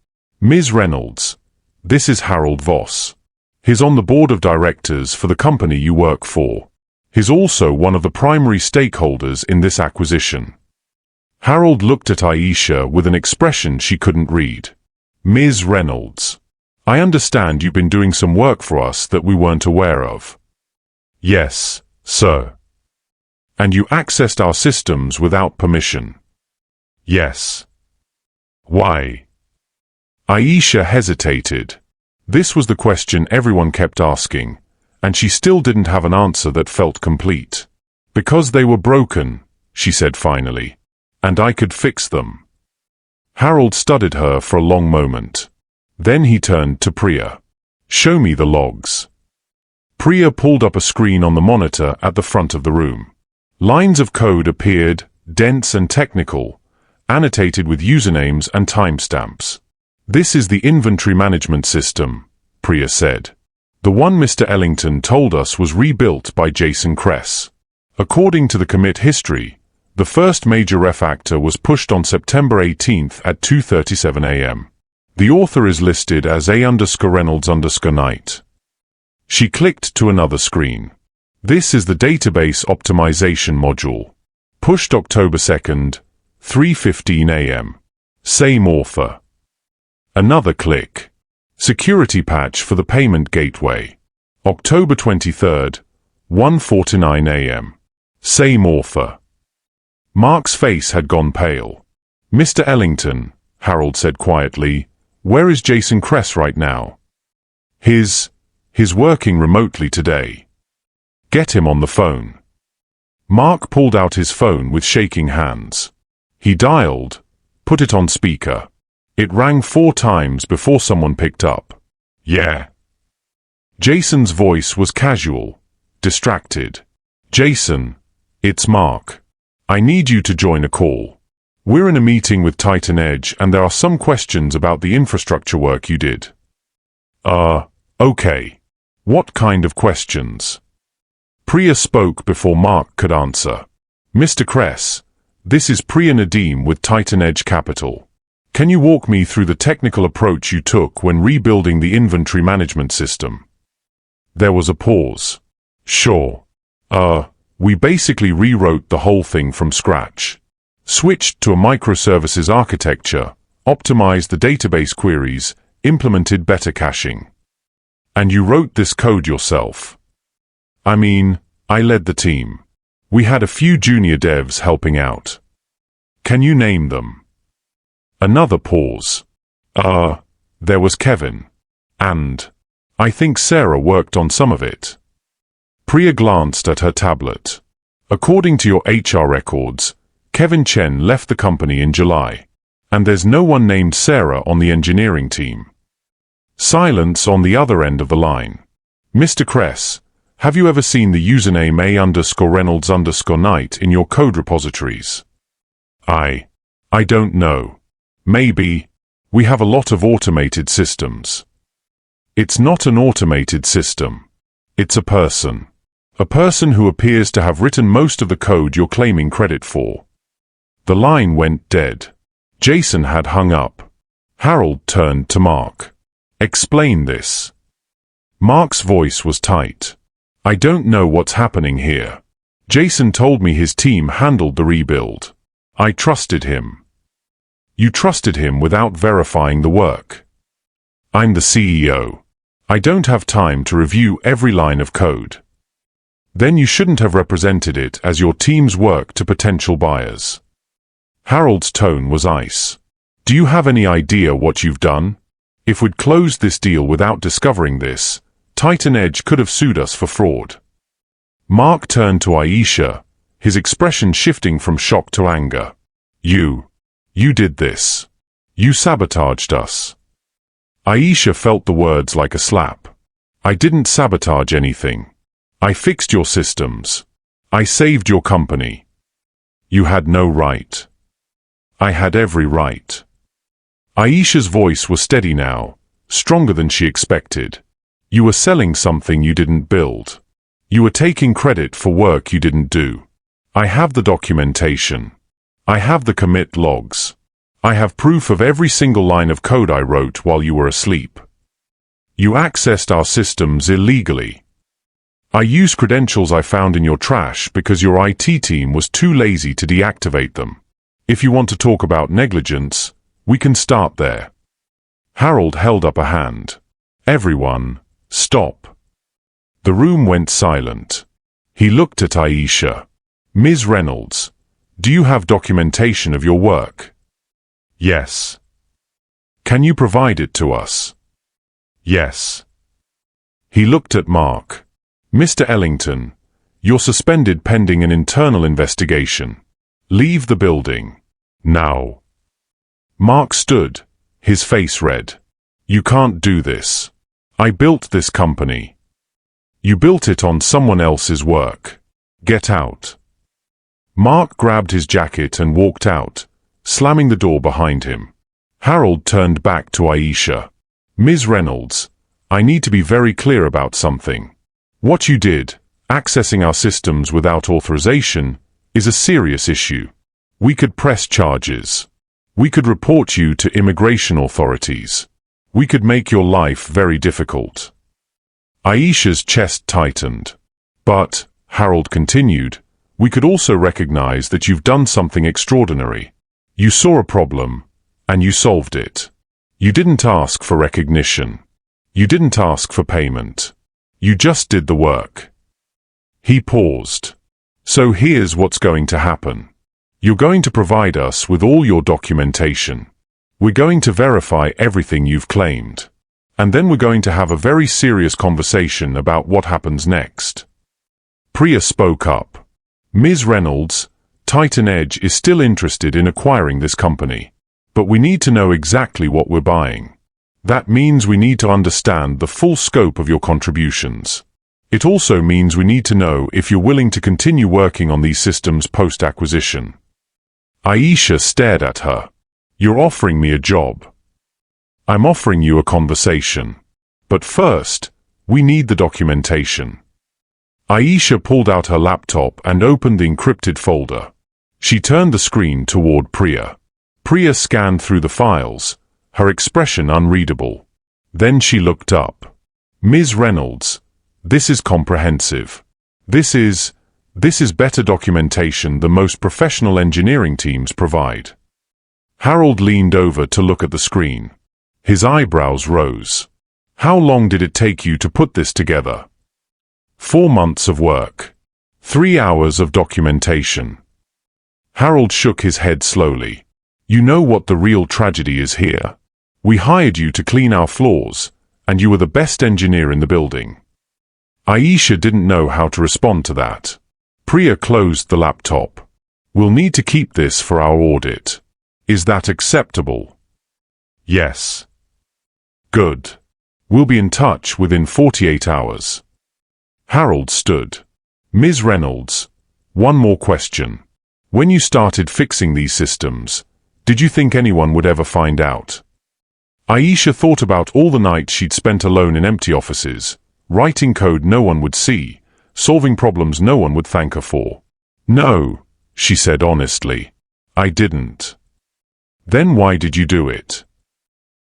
A: "Ms. Reynolds, this is Harold Voss. He's on the board of directors for the company you work for. He's also one of the primary stakeholders in this acquisition." Harold looked at Aisha with an expression she couldn't read. "Ms. Reynolds, I understand you've been doing some work for us that we weren't aware of." "Yes, sir." "And you accessed our systems without permission?" "Yes." "Why?" Aisha hesitated. This was the question everyone kept asking, and she still didn't have an answer that felt complete. "Because they were broken," she said finally, "and I could fix them." Harold studied her for a long moment. Then he turned to Priya. "Show me the logs." Priya pulled up a screen on the monitor at the front of the room. Lines of code appeared, dense and technical, annotated with usernames and timestamps. "This is the inventory management system," Priya said. "The one Mr. Ellington told us was rebuilt by Jason Kress. According to the commit history, the first major refactor was pushed on September 18th at 2:37 a.m. The author is listed as A_Reynolds_Knight. She clicked to another screen. "This is the database optimization module. Pushed October 2nd, 3:15 a.m. Same author." Another click. "Security patch for the payment gateway. October 23rd, 1:49 a.m. Same author." Mark's face had gone pale. "Mr. Ellington," Harold said quietly, "where is Jason Kress right now?" He's working remotely today. Get him on the phone." Mark pulled out his phone with shaking hands. He dialed, put it on speaker. It rang 4 times before someone picked up. "Yeah." Jason's voice was casual, distracted. "Jason, it's Mark. I need you to join a call." We're in a meeting with Titan Edge and there are some questions about the infrastructure work you did. Okay. What kind of questions? Priya spoke before Mark could answer. Mr. Kress, this is Priya Nadeem with Titan Edge Capital. Can you walk me through the technical approach you took when rebuilding the inventory management system? There was a pause. Sure. We basically rewrote the whole thing from scratch. Switched to a microservices architecture, optimized the database queries, implemented better caching. And you wrote this code yourself. I mean, I led the team. We had a few junior devs helping out. Can you name them? Another pause. There was Kevin. And I think Sarah worked on some of it. Priya glanced at her tablet. According to your HR records, Kevin Chen left the company in July. And there's no one named Sarah on the engineering team. Silence on the other end of the line. Mr. Kress, have you ever seen the username A_Reynolds_Knight in your code repositories? I don't know. Maybe. We have a lot of automated systems. It's not an automated system. It's a person. A person who appears to have written most of the code you're claiming credit for. The line went dead. Jason had hung up. Harold turned to Mark. Explain this. Mark's voice was tight. I don't know what's happening here. Jason told me his team handled the rebuild. I trusted him. You trusted him without verifying the work. I'm the CEO. I don't have time to review every line of code. Then you shouldn't have represented it as your team's work to potential buyers. Harold's tone was ice. Do you have any idea what you've done? If we'd closed this deal without discovering this, Titan Edge could have sued us for fraud. Mark turned to Aisha, his expression shifting from shock to anger. You did this. You sabotaged us. Aisha felt the words like a slap. I didn't sabotage anything. I fixed your systems. I saved your company. You had no right. I had every right. Aisha's voice was steady now, stronger than she expected. You were selling something you didn't build. You were taking credit for work you didn't do. I have the documentation. I have the commit logs. I have proof of every single line of code I wrote while you were asleep. You accessed our systems illegally. I used credentials I found in your trash because your IT team was too lazy to deactivate them. If you want to talk about negligence, we can start there. Harold held up a hand. Everyone, stop. The room went silent. He looked at Aisha. Ms. Reynolds, do you have documentation of your work? Yes. Can you provide it to us? Yes. He looked at Mark. Mr. Ellington, you're suspended pending an internal investigation. Leave the building. Now. Mark stood, his face red. You can't do this. I built this company. You built it on someone else's work. Get out. Mark grabbed his jacket and walked out, slamming the door behind him. Harold turned back to Aisha. Ms. Reynolds, I need to be very clear about something. What you did, accessing our systems without authorization, is a serious issue. We could press charges. We could report you to immigration authorities. We could make your life very difficult. Aisha's chest tightened. But, Harold continued, we could also recognize that you've done something extraordinary. You saw a problem, and you solved it. You didn't ask for recognition. You didn't ask for payment. You just did the work. He paused. So here's what's going to happen. You're going to provide us with all your documentation. We're going to verify everything you've claimed. And then we're going to have a very serious conversation about what happens next. Priya spoke up. Ms. Reynolds, Titan Edge is still interested in acquiring this company. But we need to know exactly what we're buying. That means we need to understand the full scope of your contributions. It also means we need to know if you're willing to continue working on these systems post-acquisition. Aisha stared at her. You're offering me a job. I'm offering you a conversation. But first, we need the documentation. Aisha pulled out her laptop and opened the encrypted folder. She turned the screen toward Priya. Priya scanned through the files, her expression unreadable. Then she looked up. Ms. Reynolds, this is comprehensive. This is better documentation than most professional engineering teams provide. Harold leaned over to look at the screen. His eyebrows rose. How long did it take you to put this together? 4 months of work. 3 hours of documentation. Harold shook his head slowly. You know what the real tragedy is here? We hired you to clean our floors, and you were the best engineer in the building. Aisha didn't know how to respond to that. Priya closed the laptop. We'll need to keep this for our audit. Is that acceptable? Yes. Good. We'll be in touch within 48 hours. Harold stood. Ms. Reynolds, one more question. When you started fixing these systems, did you think anyone would ever find out? Aisha thought about all the nights she'd spent alone in empty offices, writing code no one would see, solving problems no one would thank her for. No, she said honestly. I didn't. Then why did you do it?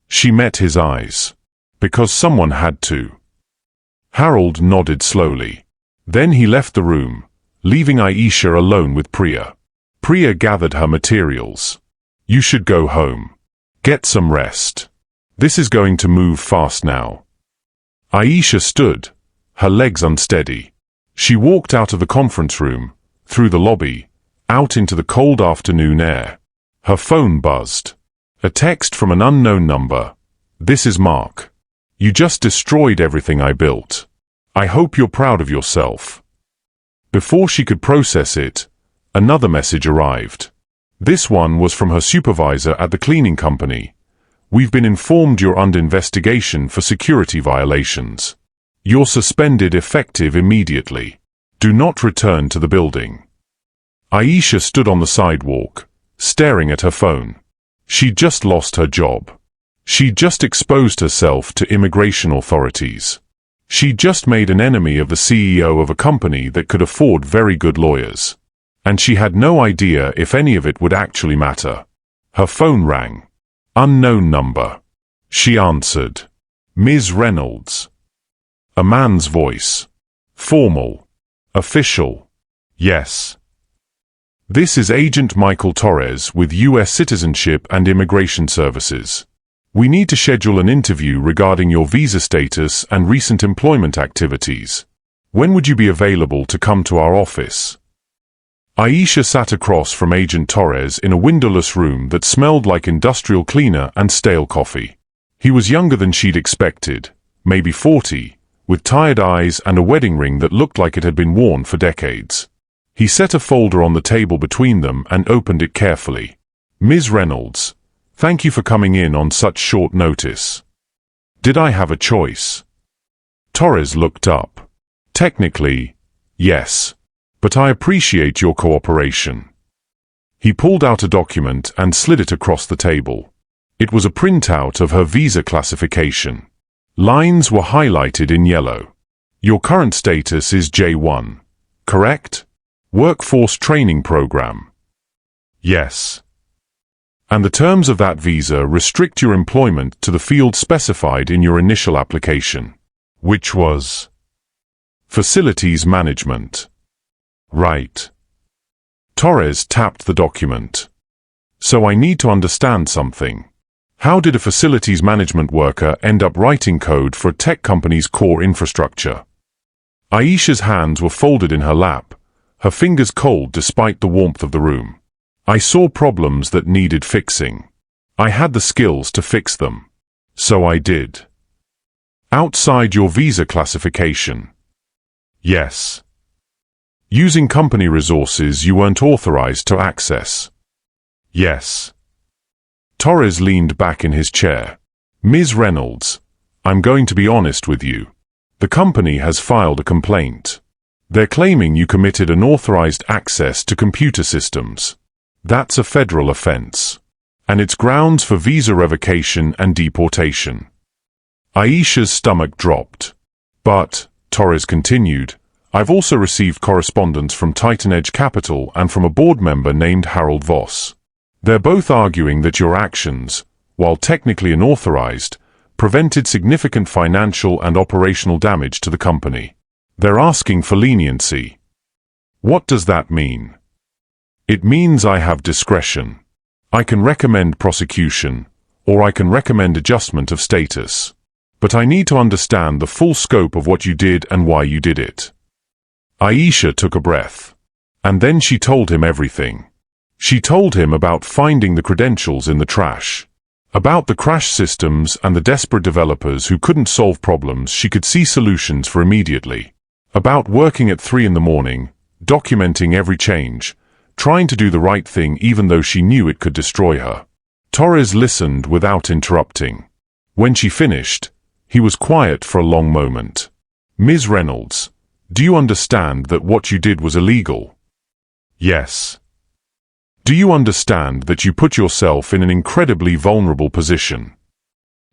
A: She met his eyes. Because someone had to. Harold nodded slowly. Then he left the room, leaving Aisha alone with Priya. Priya gathered her materials. You should go home. Get some rest. This is going to move fast now. Aisha stood, her legs unsteady. She walked out of the conference room, through the lobby, out into the cold afternoon air. Her phone buzzed. A text from an unknown number. This is Mark. You just destroyed everything I built. I hope you're proud of yourself. Before she could process it, another message arrived. This one was from her supervisor at the cleaning company. We've been informed you're under investigation for security violations. You're suspended effective immediately. Do not return to the building. Aisha stood on the sidewalk, staring at her phone. She'd just lost her job. She'd just exposed herself to immigration authorities. She'd just made an enemy of the CEO of a company that could afford very good lawyers. And she had no idea if any of it would actually matter. Her phone rang. Unknown number. She answered. Ms. Reynolds. A man's voice. Formal. Official. Yes. This is Agent Michael Torres with U.S. Citizenship and Immigration Services. We need to schedule an interview regarding your visa status and recent employment activities. When would you be available to come to our office? Aisha sat across from Agent Torres in a windowless room that smelled like industrial cleaner and stale coffee. He was younger than she'd expected, maybe 40, with tired eyes and a wedding ring that looked like it had been worn for decades. He set a folder on the table between them and opened it carefully. Ms. Reynolds, thank you for coming in on such short notice. Did I have a choice? Torres looked up. Technically, yes. But I appreciate your cooperation. He pulled out a document and slid it across the table. It was a printout of her visa classification. Lines were highlighted in yellow. Your current status is J1, correct? Workforce Training Program. Yes. And the terms of that visa restrict your employment to the field specified in your initial application, which was Facilities Management. Right. Torres tapped the document. So I need to understand something. How did a facilities management worker end up writing code for a tech company's core infrastructure? Aisha's hands were folded in her lap, her fingers cold despite the warmth of the room. I saw problems that needed fixing. I had the skills to fix them. So I did. Outside your visa classification. Yes. Using company resources you weren't authorized to access. Yes. Torres leaned back in his chair. Ms. Reynolds, I'm going to be honest with you. The company has filed a complaint. They're claiming you committed unauthorized access to computer systems. That's a federal offense. And it's grounds for visa revocation and deportation. Aisha's stomach dropped. But, Torres continued, I've also received correspondence from Titan Edge Capital and from a board member named Harold Voss. They're both arguing that your actions, while technically unauthorized, prevented significant financial and operational damage to the company. They're asking for leniency. What does that mean? It means I have discretion. I can recommend prosecution, or I can recommend adjustment of status. But I need to understand the full scope of what you did and why you did it. Aisha took a breath. And then she told him everything. She told him about finding the credentials in the trash. About the crash systems and the desperate developers who couldn't solve problems she could see solutions for immediately. About working at 3 in the morning, documenting every change, trying to do the right thing even though she knew it could destroy her. Torres listened without interrupting. When she finished, he was quiet for a long moment. Ms. Reynolds, do you understand that what you did was illegal? Yes. Do you understand that you put yourself in an incredibly vulnerable position?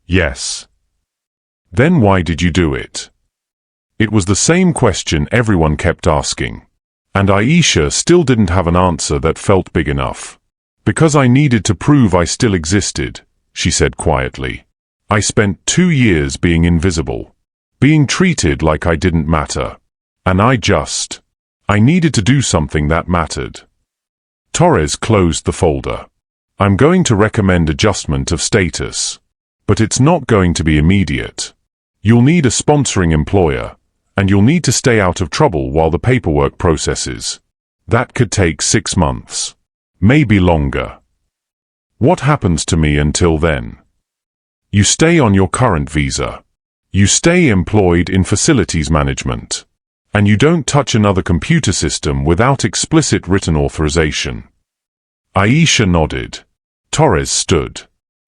A: Yes. Then why did you do it? It was the same question everyone kept asking. And Aisha still didn't have an answer that felt big enough. Because I needed to prove I still existed, she said quietly. I spent 2 years being invisible. Being treated like I didn't matter. And I needed to do something that mattered. Torres closed the folder. I'm going to recommend adjustment of status. But it's not going to be immediate. You'll need a sponsoring employer, and you'll need to stay out of trouble while the paperwork processes. That could take 6 months. Maybe longer. What happens to me until then? You stay on your current visa. You stay employed in facilities management. And you don't touch another computer system without explicit written authorization. Aisha nodded. Torres stood.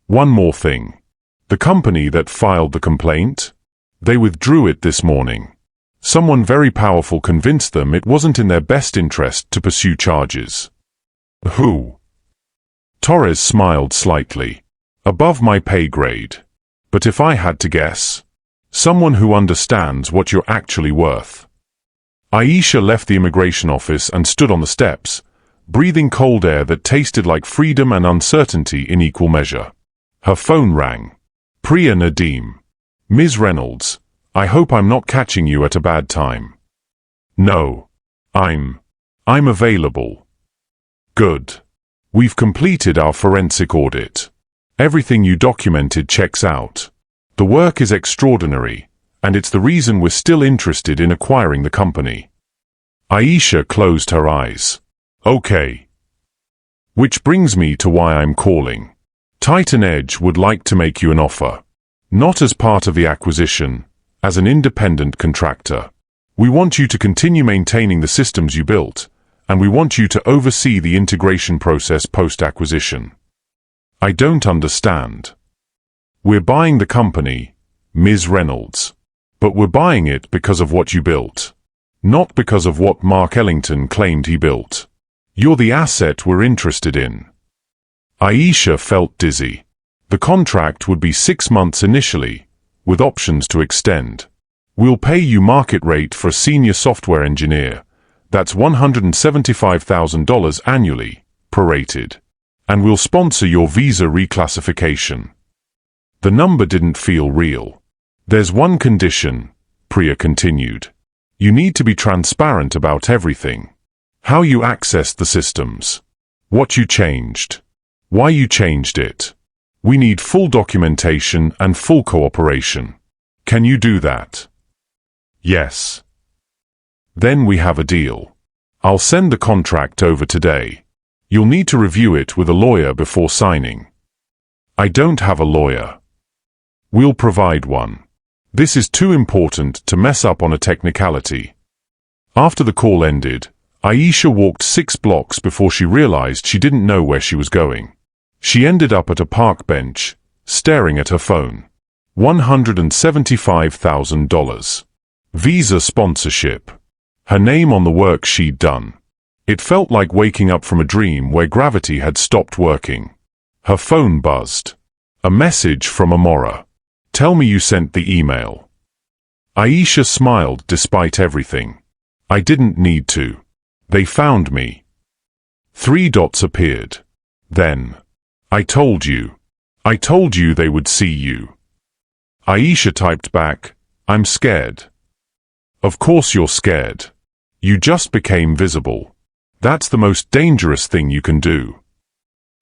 A: One more thing. The company that filed the complaint? They withdrew it this morning. Someone very powerful convinced them it wasn't in their best interest to pursue charges. Who? Torres smiled slightly. Above my pay grade. But if I had to guess, someone who understands what you're actually worth. Aisha left the immigration office and stood on the steps, breathing cold air that tasted like freedom and uncertainty in equal measure. Her phone rang. Priya Nadeem. Ms. Reynolds, I hope I'm not catching you at a bad time. No. I'm available. Good. We've completed our forensic audit. Everything you documented checks out. The work is extraordinary, and it's the reason we're still interested in acquiring the company. Aisha closed her eyes. Okay. Which brings me to why I'm calling. Titan Edge would like to make you an offer. Not as part of the acquisition, as an independent contractor. We want you to continue maintaining the systems you built, and we want you to oversee the integration process post-acquisition. I don't understand. We're buying the company, Ms. Reynolds. But we're buying it because of what you built. Not because of what Mark Ellington claimed he built. You're the asset we're interested in. Aisha felt dizzy. The contract would be 6 months initially, with options to extend. We'll pay you market rate for a senior software engineer. That's $175,000 annually, prorated. And we'll sponsor your visa reclassification. The number didn't feel real. There's one condition, Priya continued. You need to be transparent about everything. How you accessed the systems. What you changed. Why you changed it. We need full documentation and full cooperation. Can you do that? Yes. Then we have a deal. I'll send the contract over today. You'll need to review it with a lawyer before signing. I don't have a lawyer. We'll provide one. This is too important to mess up on a technicality. After the call ended, Aisha walked 6 blocks before she realized she didn't know where she was going. She ended up at a park bench, staring at her phone. $175,000. Visa sponsorship. Her name on the work she'd done. It felt like waking up from a dream where gravity had stopped working. Her phone buzzed. A message from Amora. Tell me you sent the email. Aisha smiled despite everything. I didn't need to. They found me. 3 dots appeared. Then. I told you. I told you they would see you. Aisha typed back, I'm scared. Of course you're scared. You just became visible. That's the most dangerous thing you can do.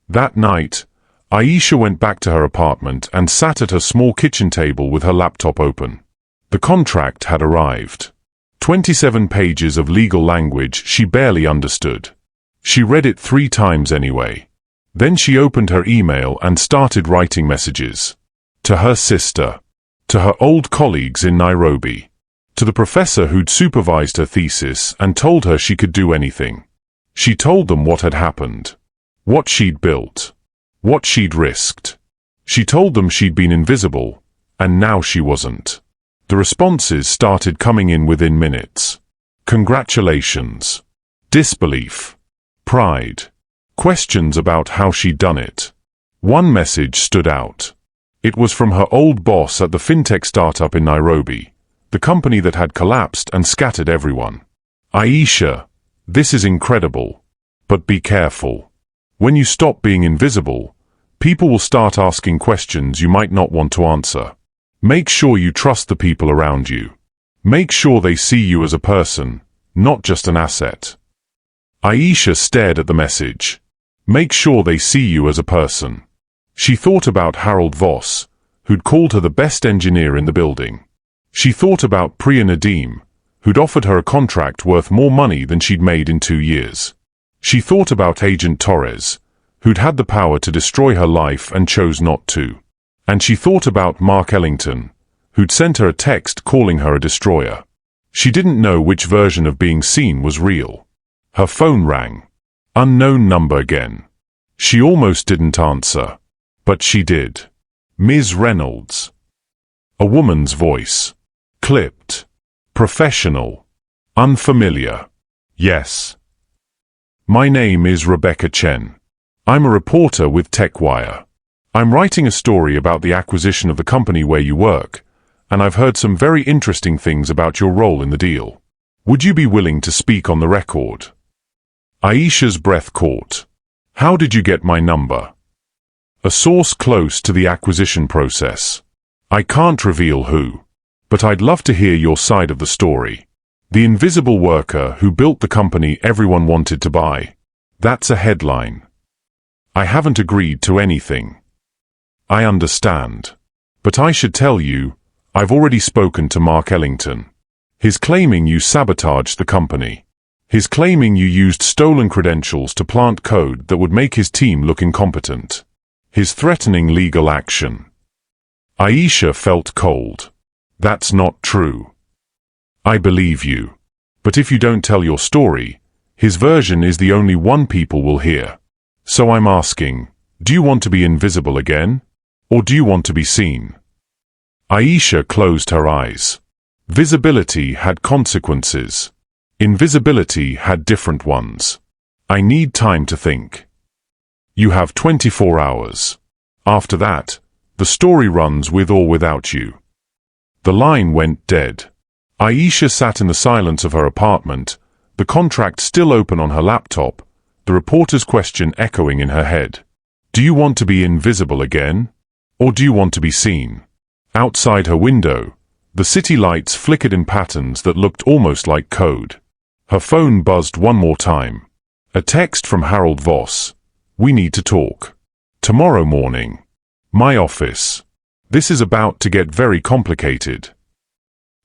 A: That night, Aisha went back to her apartment and sat at her small kitchen table with her laptop open. The contract had arrived. 27 pages of legal language she barely understood. She read it 3 times anyway. Then she opened her email and started writing messages. To her sister. To her old colleagues in Nairobi. To the professor who'd supervised her thesis and told her she could do anything. She told them what had happened. What she'd built. What she'd risked. She told them she'd been invisible, and now she wasn't. The responses started coming in within minutes. Congratulations. Disbelief. Pride. Questions about how she'd done it. One message stood out. It was from her old boss at the fintech startup in Nairobi, the company that had collapsed and scattered everyone. Aisha, this is incredible. But be careful. When you stop being invisible, people will start asking questions you might not want to answer. Make sure you trust the people around you. Make sure they see you as a person, not just an asset. Aisha stared at the message. Make sure they see you as a person. She thought about Harold Voss, who'd called her the best engineer in the building. She thought about Priya Nadeem, who'd offered her a contract worth more money than she'd made in 2 years. She thought about Agent Torres, who'd had the power to destroy her life and chose not to. And she thought about Mark Ellington, who'd sent her a text calling her a destroyer. She didn't know which version of being seen was real. Her phone rang. Unknown number again. She almost didn't answer. But she did. Ms. Reynolds. A woman's voice. Clipped. Professional. Unfamiliar. Yes. My name is Rebecca Chen. I'm a reporter with TechWire. I'm writing a story about the acquisition of the company where you work, and I've heard some very interesting things about your role in the deal. Would you be willing to speak on the record? Aisha's breath caught. How did you get my number? A source close to the acquisition process. I can't reveal who. But I'd love to hear your side of the story. The invisible worker who built the company everyone wanted to buy. That's a headline. I haven't agreed to anything. I understand. But I should tell you, I've already spoken to Mark Ellington. He's claiming you sabotaged the company. He's claiming you used stolen credentials to plant code that would make his team look incompetent. He's threatening legal action. Aisha felt cold. That's not true. I believe you. But if you don't tell your story, his version is the only one people will hear. So I'm asking, do you want to be invisible again? Or do you want to be seen? Aisha closed her eyes. Visibility had consequences. Invisibility had different ones. I need time to think. You have 24 hours. After that, the story runs with or without you. The line went dead. Aisha sat in the silence of her apartment, the contract still open on her laptop, the reporter's question echoing in her head. Do you want to be invisible again? Or do you want to be seen? Outside her window, the city lights flickered in patterns that looked almost like code. Her phone buzzed one more time. A text from Harold Voss. We need to talk. Tomorrow morning. My office. This is about to get very complicated.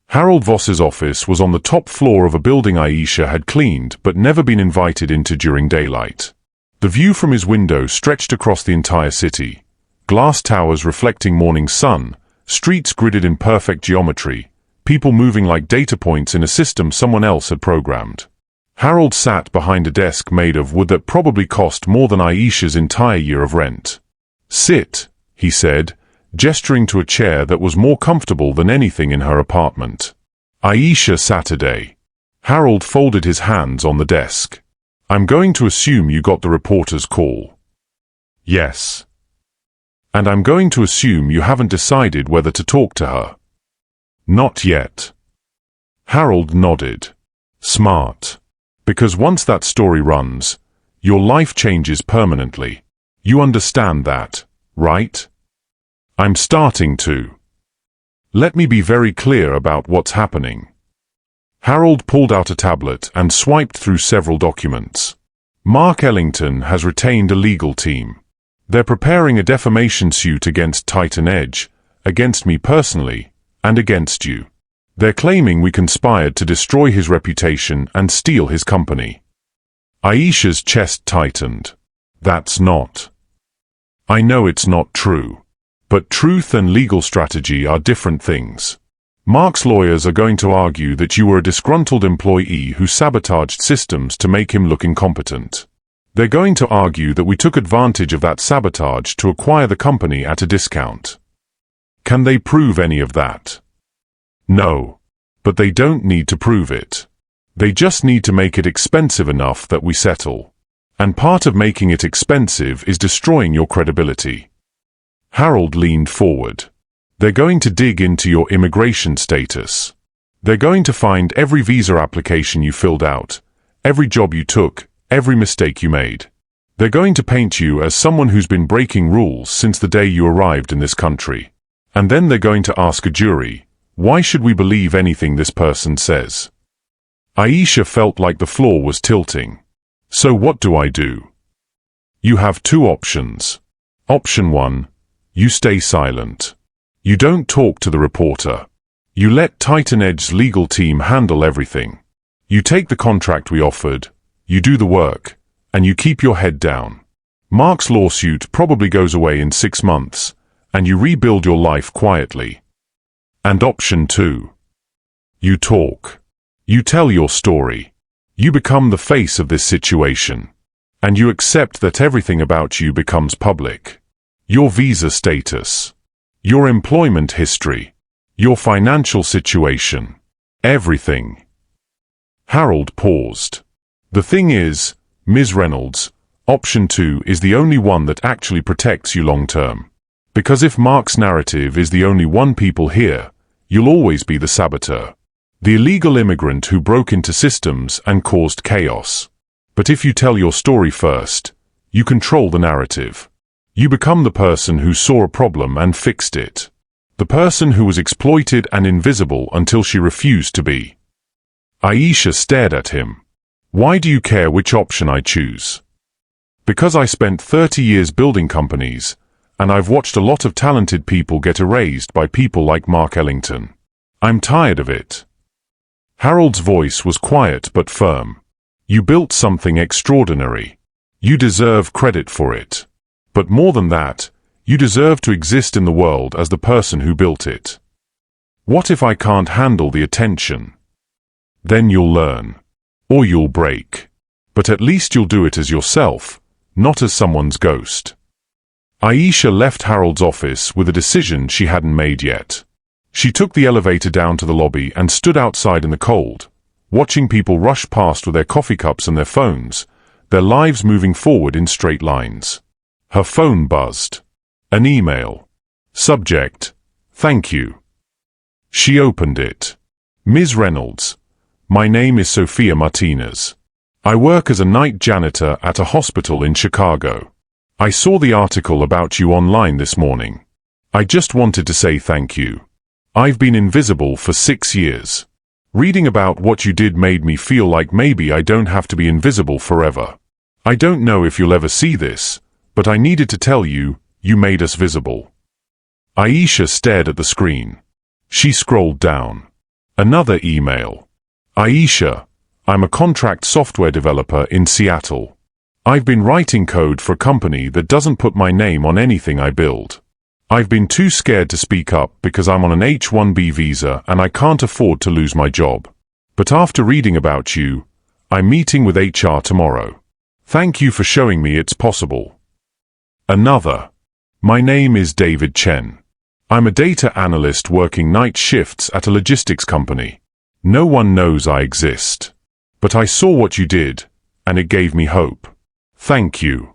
A: Harold Voss's office was on the top floor of a building Aisha had cleaned but never been invited into during daylight. The view from his window stretched across the entire city. Glass towers reflecting morning sun, streets gridded in perfect geometry, people moving like data points in a system someone else had programmed. Harold sat behind a desk made of wood that probably cost more than Aisha's entire year of rent. Sit, he said, gesturing to a chair that was more comfortable than anything in her apartment. Aisha Saturday. Harold folded his hands on the desk. I'm going to assume you got the reporter's call. Yes. And I'm going to assume you haven't decided whether to talk to her. Not yet. Harold nodded. Smart. Because once that story runs, your life changes permanently. You understand that, right? I'm starting to. Let me be very clear about what's happening. Harold pulled out a tablet and swiped through several documents. Mark Ellington has retained a legal team. They're preparing a defamation suit against Titan Edge, against me personally, and against you. They're claiming we conspired to destroy his reputation and steal his company. Aisha's chest tightened. That's not. I know it's not true. But truth and legal strategy are different things. Mark's lawyers are going to argue that you were a disgruntled employee who sabotaged systems to make him look incompetent. They're going to argue that we took advantage of that sabotage to acquire the company at a discount. Can they prove any of that? No. But they don't need to prove it. They just need to make it expensive enough that we settle. And part of making it expensive is destroying your credibility. Harold leaned forward. They're going to dig into your immigration status. They're going to find every visa application you filled out, every job you took, every mistake you made. They're going to paint you as someone who's been breaking rules since the day you arrived in this country. And then they're going to ask a jury, why should we believe anything this person says? Aisha felt like the floor was tilting. So what do I do? You have two options. Option 1, you stay silent. You don't talk to the reporter. You let Titan Edge's legal team handle everything. You take the contract we offered, you do the work, and you keep your head down. Mark's lawsuit probably goes away in 6 months, and you rebuild your life quietly. And option 2. You talk. You tell your story. You become the face of this situation. And you accept that everything about you becomes public. Your visa status. Your employment history. Your financial situation. Everything. Harold paused. The thing is, Ms. Reynolds, option 2 is the only one that actually protects you long term. Because if Mark's narrative is the only one people hear, you'll always be the saboteur. The illegal immigrant who broke into systems and caused chaos. But if you tell your story first, you control the narrative. You become the person who saw a problem and fixed it. The person who was exploited and invisible until she refused to be. Aisha stared at him. Why do you care which option I choose? Because I spent 30 years building companies, and I've watched a lot of talented people get erased by people like Mark Ellington. I'm tired of it. Harold's voice was quiet but firm. You built something extraordinary. You deserve credit for it. But more than that, you deserve to exist in the world as the person who built it. What if I can't handle the attention? Then you'll learn. Or you'll break. But at least you'll do it as yourself, not as someone's ghost. Aisha left Harold's office with a decision she hadn't made yet. She took the elevator down to the lobby and stood outside in the cold, watching people rush past with their coffee cups and their phones, their lives moving forward in straight lines. Her phone buzzed. An email. Subject: Thank you. She opened it. Ms. Reynolds, my name is Sophia Martinez. I work as a night janitor at a hospital in Chicago. I saw the article about you online this morning. I just wanted to say thank you. I've been invisible for 6 years. Reading about what you did made me feel like maybe I don't have to be invisible forever. I don't know if you'll ever see this, but I needed to tell you, you made us visible. Aisha stared at the screen. She scrolled down. Another email. Aisha, I'm a contract software developer in Seattle. I've been writing code for a company that doesn't put my name on anything I build. I've been too scared to speak up because I'm on an H-1B visa and I can't afford to lose my job. But after reading about you, I'm meeting with HR tomorrow. Thank you for showing me it's possible. Another. My name is David Chen. I'm a data analyst working night shifts at a logistics company. No one knows I exist. But I saw what you did, and it gave me hope. Thank you.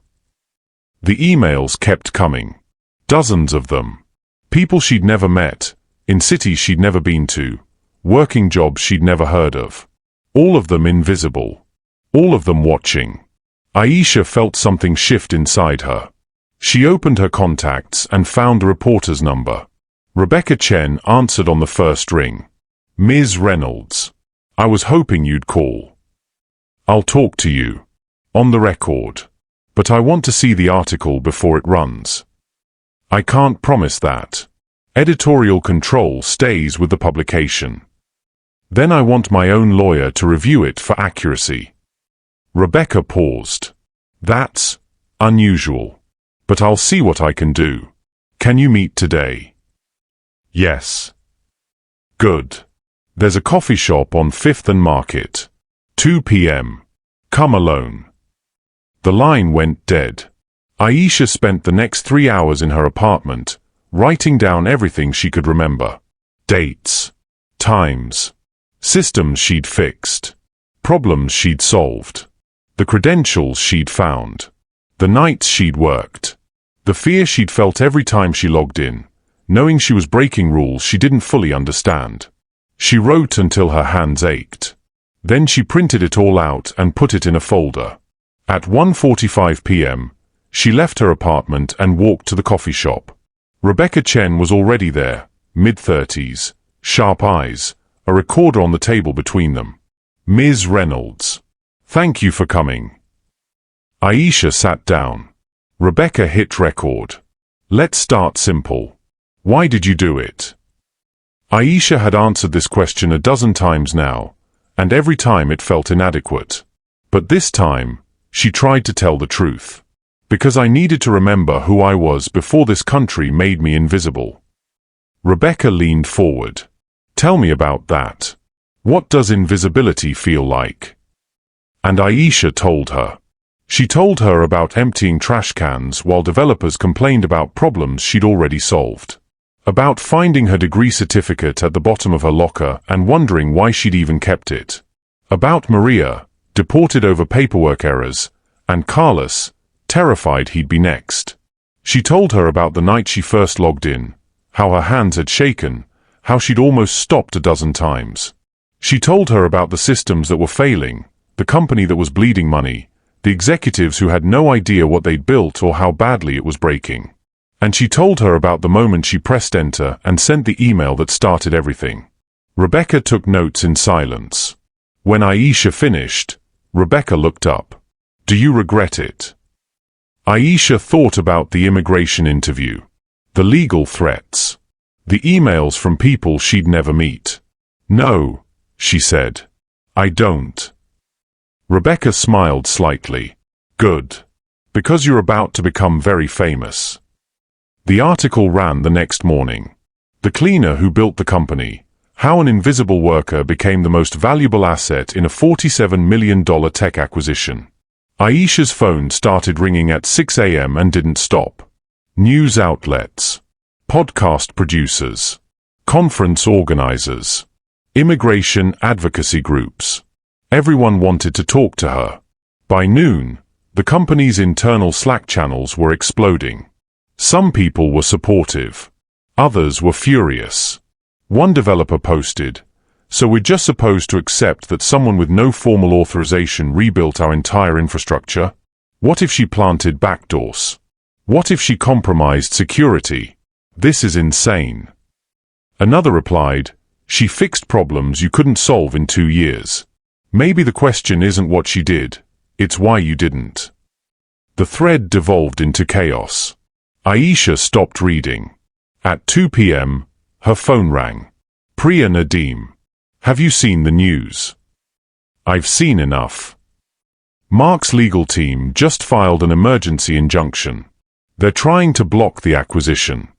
A: The emails kept coming. Dozens of them. People she'd never met, in cities she'd never been to, working jobs she'd never heard of. All of them invisible. All of them watching. Aisha felt something shift inside her. She opened her contacts and found a reporter's number. Rebecca Chen answered on the first ring. Ms. Reynolds. I was hoping you'd call. I'll talk to you. On the record. But I want to see the article before it runs. I can't promise that. Editorial control stays with the publication. Then I want my own lawyer to review it for accuracy. Rebecca paused. That's unusual. But I'll see what I can do. Can you meet today? Yes. Good. There's a coffee shop on 5th and Market. 2 p.m. Come alone. The line went dead. Aisha spent the next 3 hours in her apartment, writing down everything she could remember. Dates. Times. Systems she'd fixed. Problems she'd solved. The credentials she'd found. The nights she'd worked. The fear she'd felt every time she logged in, knowing she was breaking rules she didn't fully understand. She wrote until her hands ached. Then she printed it all out and put it in a folder. At 1:45 p.m., she left her apartment and walked to the coffee shop. Rebecca Chen was already there, mid-30s, sharp eyes, a recorder on the table between them. Ms. Reynolds. Thank you for coming. Aisha sat down. Rebecca hit record. Let's start simple. Why did you do it? Aisha had answered this question a dozen times now, and every time it felt inadequate. But this time, she tried to tell the truth. Because I needed to remember who I was before this country made me invisible. Rebecca leaned forward. Tell me about that. What does invisibility feel like? And Aisha told her. She told her about emptying trash cans while developers complained about problems she'd already solved. About finding her degree certificate at the bottom of her locker and wondering why she'd even kept it. About Maria, deported over paperwork errors, and Carlos, terrified he'd be next. She told her about the night she first logged in, how her hands had shaken, how she'd almost stopped a dozen times. She told her about the systems that were failing, the company that was bleeding money, the executives who had no idea what they'd built or how badly it was breaking. And she told her about the moment she pressed enter and sent the email that started everything. Rebecca took notes in silence. When Aisha finished, Rebecca looked up. Do you regret it? Aisha thought about the immigration interview, the legal threats, the emails from people she'd never meet. No, she said. I don't. Rebecca smiled slightly. Good. Because you're about to become very famous. The article ran the next morning. The cleaner who built the company, how an invisible worker became the most valuable asset in a $47 million tech acquisition. Aisha's phone started ringing at 6 a.m. and didn't stop. News outlets, podcast producers, conference organizers, immigration advocacy groups. Everyone wanted to talk to her. By noon, the company's internal Slack channels were exploding. Some people were supportive. Others were furious. One developer posted, "So we're just supposed to accept that someone with no formal authorization rebuilt our entire infrastructure? What if she planted backdoors? What if she compromised security? This is insane." Another replied, "She fixed problems you couldn't solve in 2 years. Maybe the question isn't what she did, it's why you didn't." The thread devolved into chaos. Aisha stopped reading. At 2 p.m., her phone rang. Priya Nadeem. Have you seen the news? I've seen enough. Mark's legal team just filed an emergency injunction. They're trying to block the acquisition.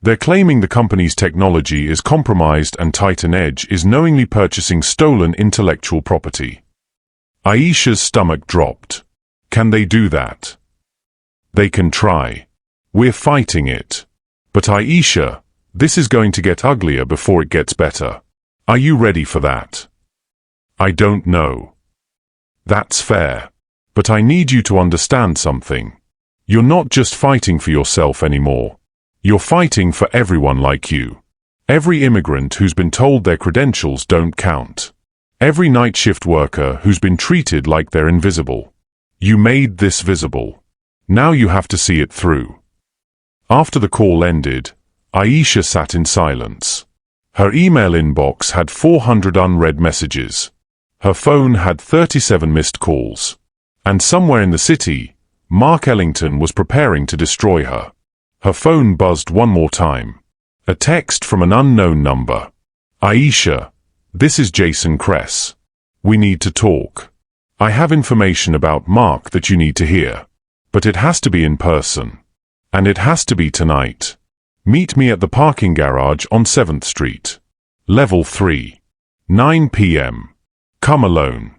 A: They're claiming the company's technology is compromised and Titan Edge is knowingly purchasing stolen intellectual property. Aisha's stomach dropped. Can they do that? They can try. We're fighting it. But Aisha, this is going to get uglier before it gets better. Are you ready for that? I don't know. That's fair. But I need you to understand something. You're not just fighting for yourself anymore. You're fighting for everyone like you. Every immigrant who's been told their credentials don't count. Every night shift worker who's been treated like they're invisible. You made this visible. Now you have to see it through. After the call ended, Aisha sat in silence. Her email inbox had 400 unread messages. Her phone had 37 missed calls. And somewhere in the city, Mark Ellington was preparing to destroy her. Her phone buzzed one more time. A text from an unknown number. Aisha, this is Jason Kress. We need to talk. I have information about Mark that you need to hear. But it has to be in person. And it has to be tonight. Meet me at the parking garage on 7th Street. Level 3. 9 p.m. Come alone.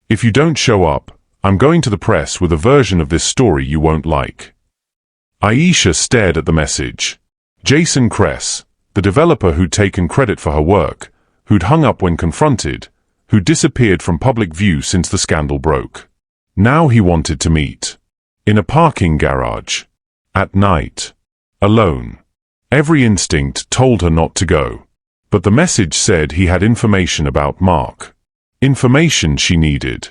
A: If you don't show up, I'm going to the press with a version of this story you won't like. Aisha stared at the message. Jason Kress, the developer who'd taken credit for her work, who'd hung up when confronted, who'd disappeared from public view since the scandal broke. Now he wanted to meet. In a parking garage. At night. Alone. Every instinct told her not to go. But the message said he had information about Mark. Information she needed.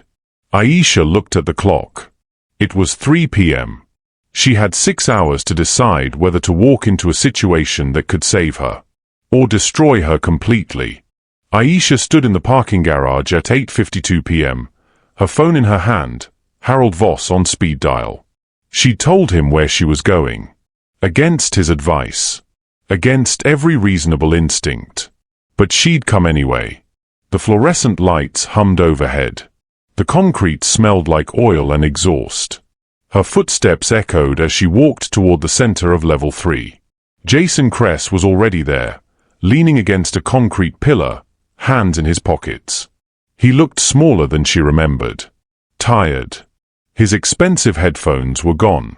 A: Aisha looked at the clock. It was 3 p.m. She had 6 hours to decide whether to walk into a situation that could save her. Or destroy her completely. Aisha stood in the parking garage at 8:52 p.m., her phone in her hand, Harold Voss on speed dial. She told him where she was going. Against his advice. Against every reasonable instinct. But she'd come anyway. The fluorescent lights hummed overhead. The concrete smelled like oil and exhaust. Her footsteps echoed as she walked toward the center of level 3. Jason Kress was already there, leaning against a concrete pillar, hands in his pockets. He looked smaller than she remembered. Tired. His expensive headphones were gone.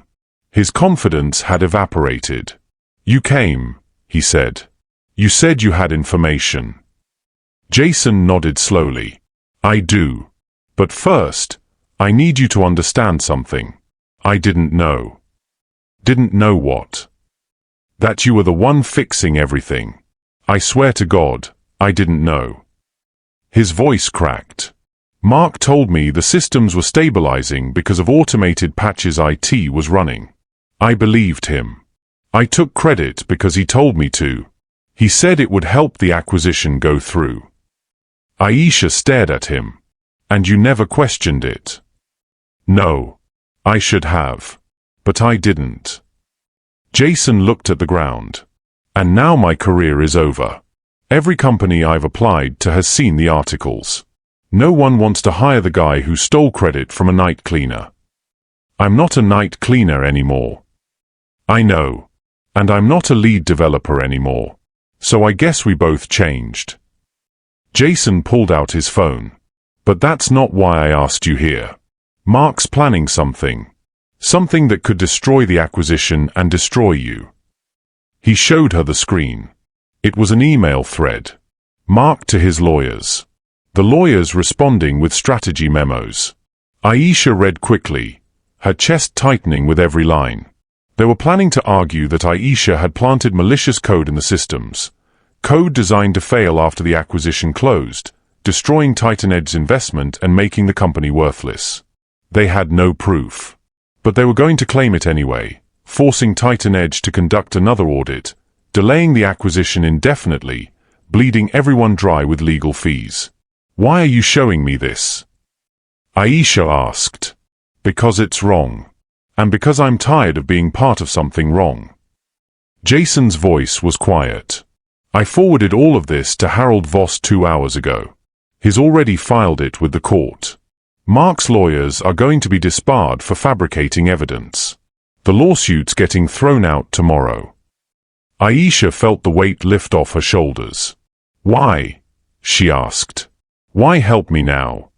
A: His confidence had evaporated. You came, he said. You said you had information. Jason nodded slowly. I do. But first, I need you to understand something. I didn't know. Didn't know what? That you were the one fixing everything. I swear to God, I didn't know. His voice cracked. Mark told me the systems were stabilizing because of automated patches IT was running. I believed him. I took credit because he told me to. He said it would help the acquisition go through. Aisha stared at him. And you never questioned it? No. I should have. But I didn't. Jason looked at the ground. And now my career is over. Every company I've applied to has seen the articles. No one wants to hire the guy who stole credit from a night cleaner. I'm not a night cleaner anymore. I know. And I'm not a lead developer anymore. So I guess we both changed. Jason pulled out his phone. But that's not why I asked you here. Mark's planning something. Something that could destroy the acquisition and destroy you. He showed her the screen. It was an email thread. Mark to his lawyers. The lawyers responding with strategy memos. Aisha read quickly, her chest tightening with every line. They were planning to argue that Aisha had planted malicious code in the systems. Code designed to fail after the acquisition closed, destroying Titan Edge's investment and making the company worthless. They had no proof. But they were going to claim it anyway, forcing Titan Edge to conduct another audit, delaying the acquisition indefinitely, bleeding everyone dry with legal fees. Why are you showing me this? Aisha asked. Because it's wrong. And because I'm tired of being part of something wrong. Jason's voice was quiet. I forwarded all of this to Harold Voss 2 hours ago. He's already filed it with the court. Mark's lawyers are going to be disbarred for fabricating evidence. The lawsuit's getting thrown out tomorrow. Aisha felt the weight lift off her shoulders. Why? She asked. Why help me now?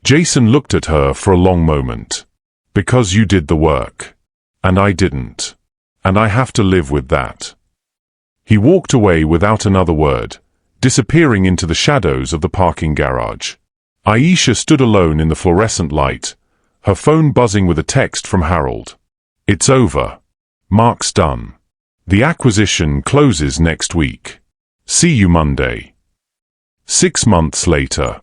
A: Jason looked at her for a long moment. Because you did the work. And I didn't. And I have to live with that. He walked away without another word, disappearing into the shadows of the parking garage. Aisha stood alone in the fluorescent light, Her phone buzzing with a text from Harold. It's over. Mark's done. The acquisition closes next week. See you Monday. 6 months later.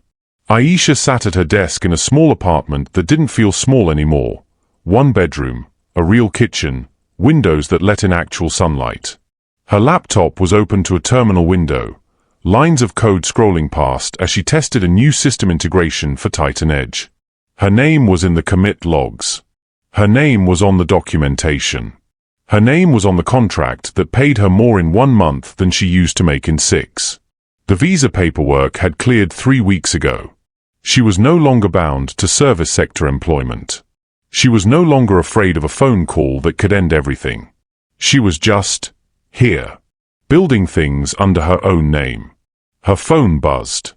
A: Aisha sat at her desk in a small apartment that didn't feel small anymore. 1 bedroom, a real kitchen, windows that let in actual sunlight. Her laptop was open to a terminal window, lines of code scrolling past as she tested a new system integration for Titan Edge. Her name was in the commit logs. Her name was on the documentation. Her name was on the contract that paid her more in 1 month than she used to make in 6. The visa paperwork had cleared 3 weeks ago. She was no longer bound to service sector employment. She was no longer afraid of a phone call that could end everything. She was just here, building things under her own name. Her phone buzzed.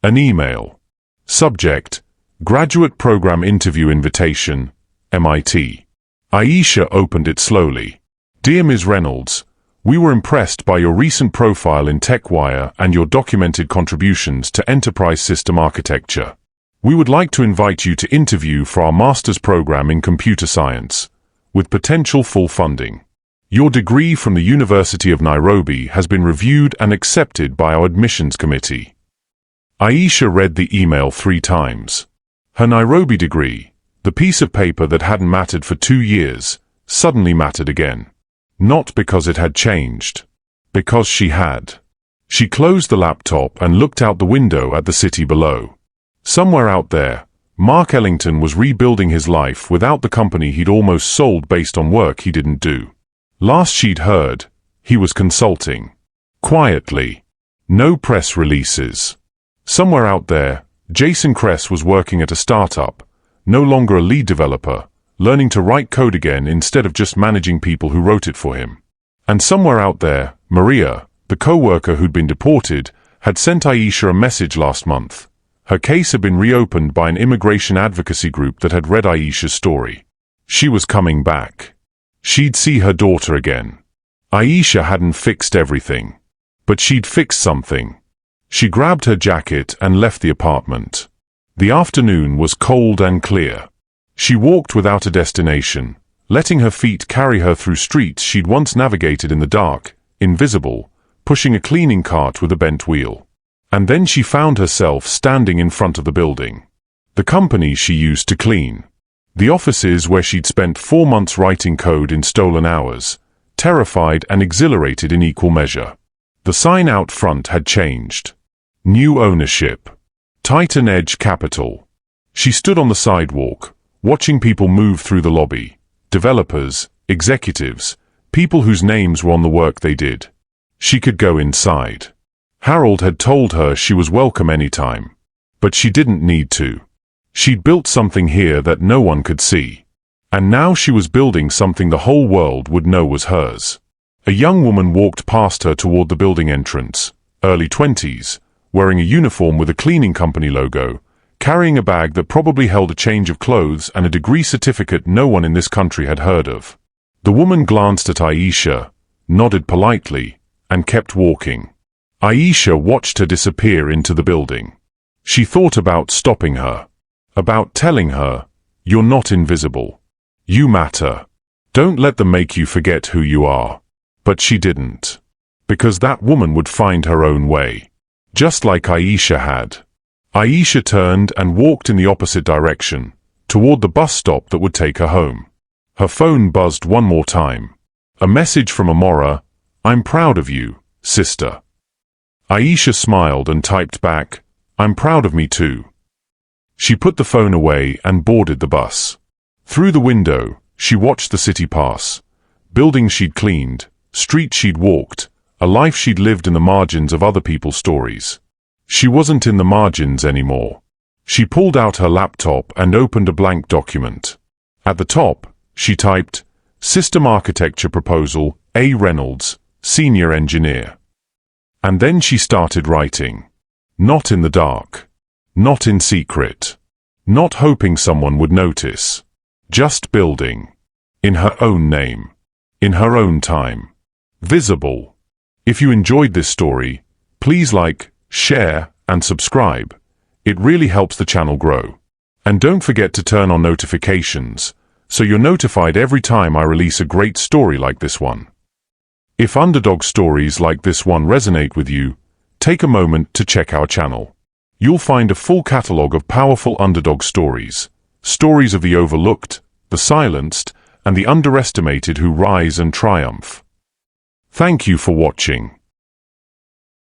A: An email. Subject: Graduate Program Interview Invitation, MIT. Aisha opened it slowly. Dear Ms. Reynolds, we were impressed by your recent profile in TechWire and your documented contributions to enterprise system architecture. We would like to invite you to interview for our master's program in computer science, with potential full funding. Your degree from the University of Nairobi has been reviewed and accepted by our admissions committee. Aisha read the email 3 times. Her Nairobi degree, the piece of paper that hadn't mattered for 2 years, suddenly mattered again. Not because it had changed. Because she had. She closed the laptop and looked out the window at the city below. Somewhere out there, Mark Ellington was rebuilding his life without the company he'd almost sold based on work he didn't do. Last she'd heard, he was consulting. Quietly. No press releases. Somewhere out there, Jason Kress was working at a startup, no longer a lead developer, learning to write code again instead of just managing people who wrote it for him. And somewhere out there, Maria, the co-worker who'd been deported, had sent Aisha a message last month. Her case had been reopened by an immigration advocacy group that had read Aisha's story. She was coming back. She'd see her daughter again. Aisha hadn't fixed everything. But she'd fixed something. She grabbed her jacket and left the apartment. The afternoon was cold and clear. She walked without a destination, letting her feet carry her through streets she'd once navigated in the dark, invisible, pushing a cleaning cart with a bent wheel. And then she found herself standing in front of the building. The company she used to clean. The offices where she'd spent 4 months writing code in stolen hours, terrified and exhilarated in equal measure. The sign out front had changed. New ownership. Titan Edge Capital. She stood on the sidewalk, watching people move through the lobby. Developers, executives, people whose names were on the work they did. She could go inside. Harold had told her she was welcome anytime. But she didn't need to. She'd built something here that no one could see. And now she was building something the whole world would know was hers. A young woman walked past her toward the building entrance, early 20s, wearing a uniform with a cleaning company logo, carrying a bag that probably held a change of clothes and a degree certificate no one in this country had heard of. The woman glanced at Aisha, nodded politely, and kept walking. Aisha watched her disappear into the building. She thought about stopping her. About telling her, "You're not invisible. You matter. Don't let them make you forget who you are." But she didn't. Because that woman would find her own way. Just like Aisha had. Aisha turned and walked in the opposite direction, toward the bus stop that would take her home. Her phone buzzed one more time. A message from Amora, "I'm proud of you, sister." Aisha smiled and typed back, "I'm proud of me too." She put the phone away and boarded the bus. Through the window, she watched the city pass. Buildings she'd cleaned, streets she'd walked, a life she'd lived in the margins of other people's stories. She wasn't in the margins anymore. She pulled out her laptop and opened a blank document. At the top, she typed, "System Architecture Proposal, A. Reynolds, Senior Engineer." And then she started writing. Not in the dark. Not in secret. Not hoping someone would notice. Just building. In her own name. In her own time. Visible. If you enjoyed this story, please like, share, and subscribe. It really helps the channel grow. And don't forget to turn on notifications, so you're notified every time I release a great story like this one. If Underdog stories like this one resonate with you, take a moment to check our channel. You'll find a full catalog of powerful underdog stories, stories of the overlooked, the silenced, and the underestimated who rise and triumph. Thank you for watching.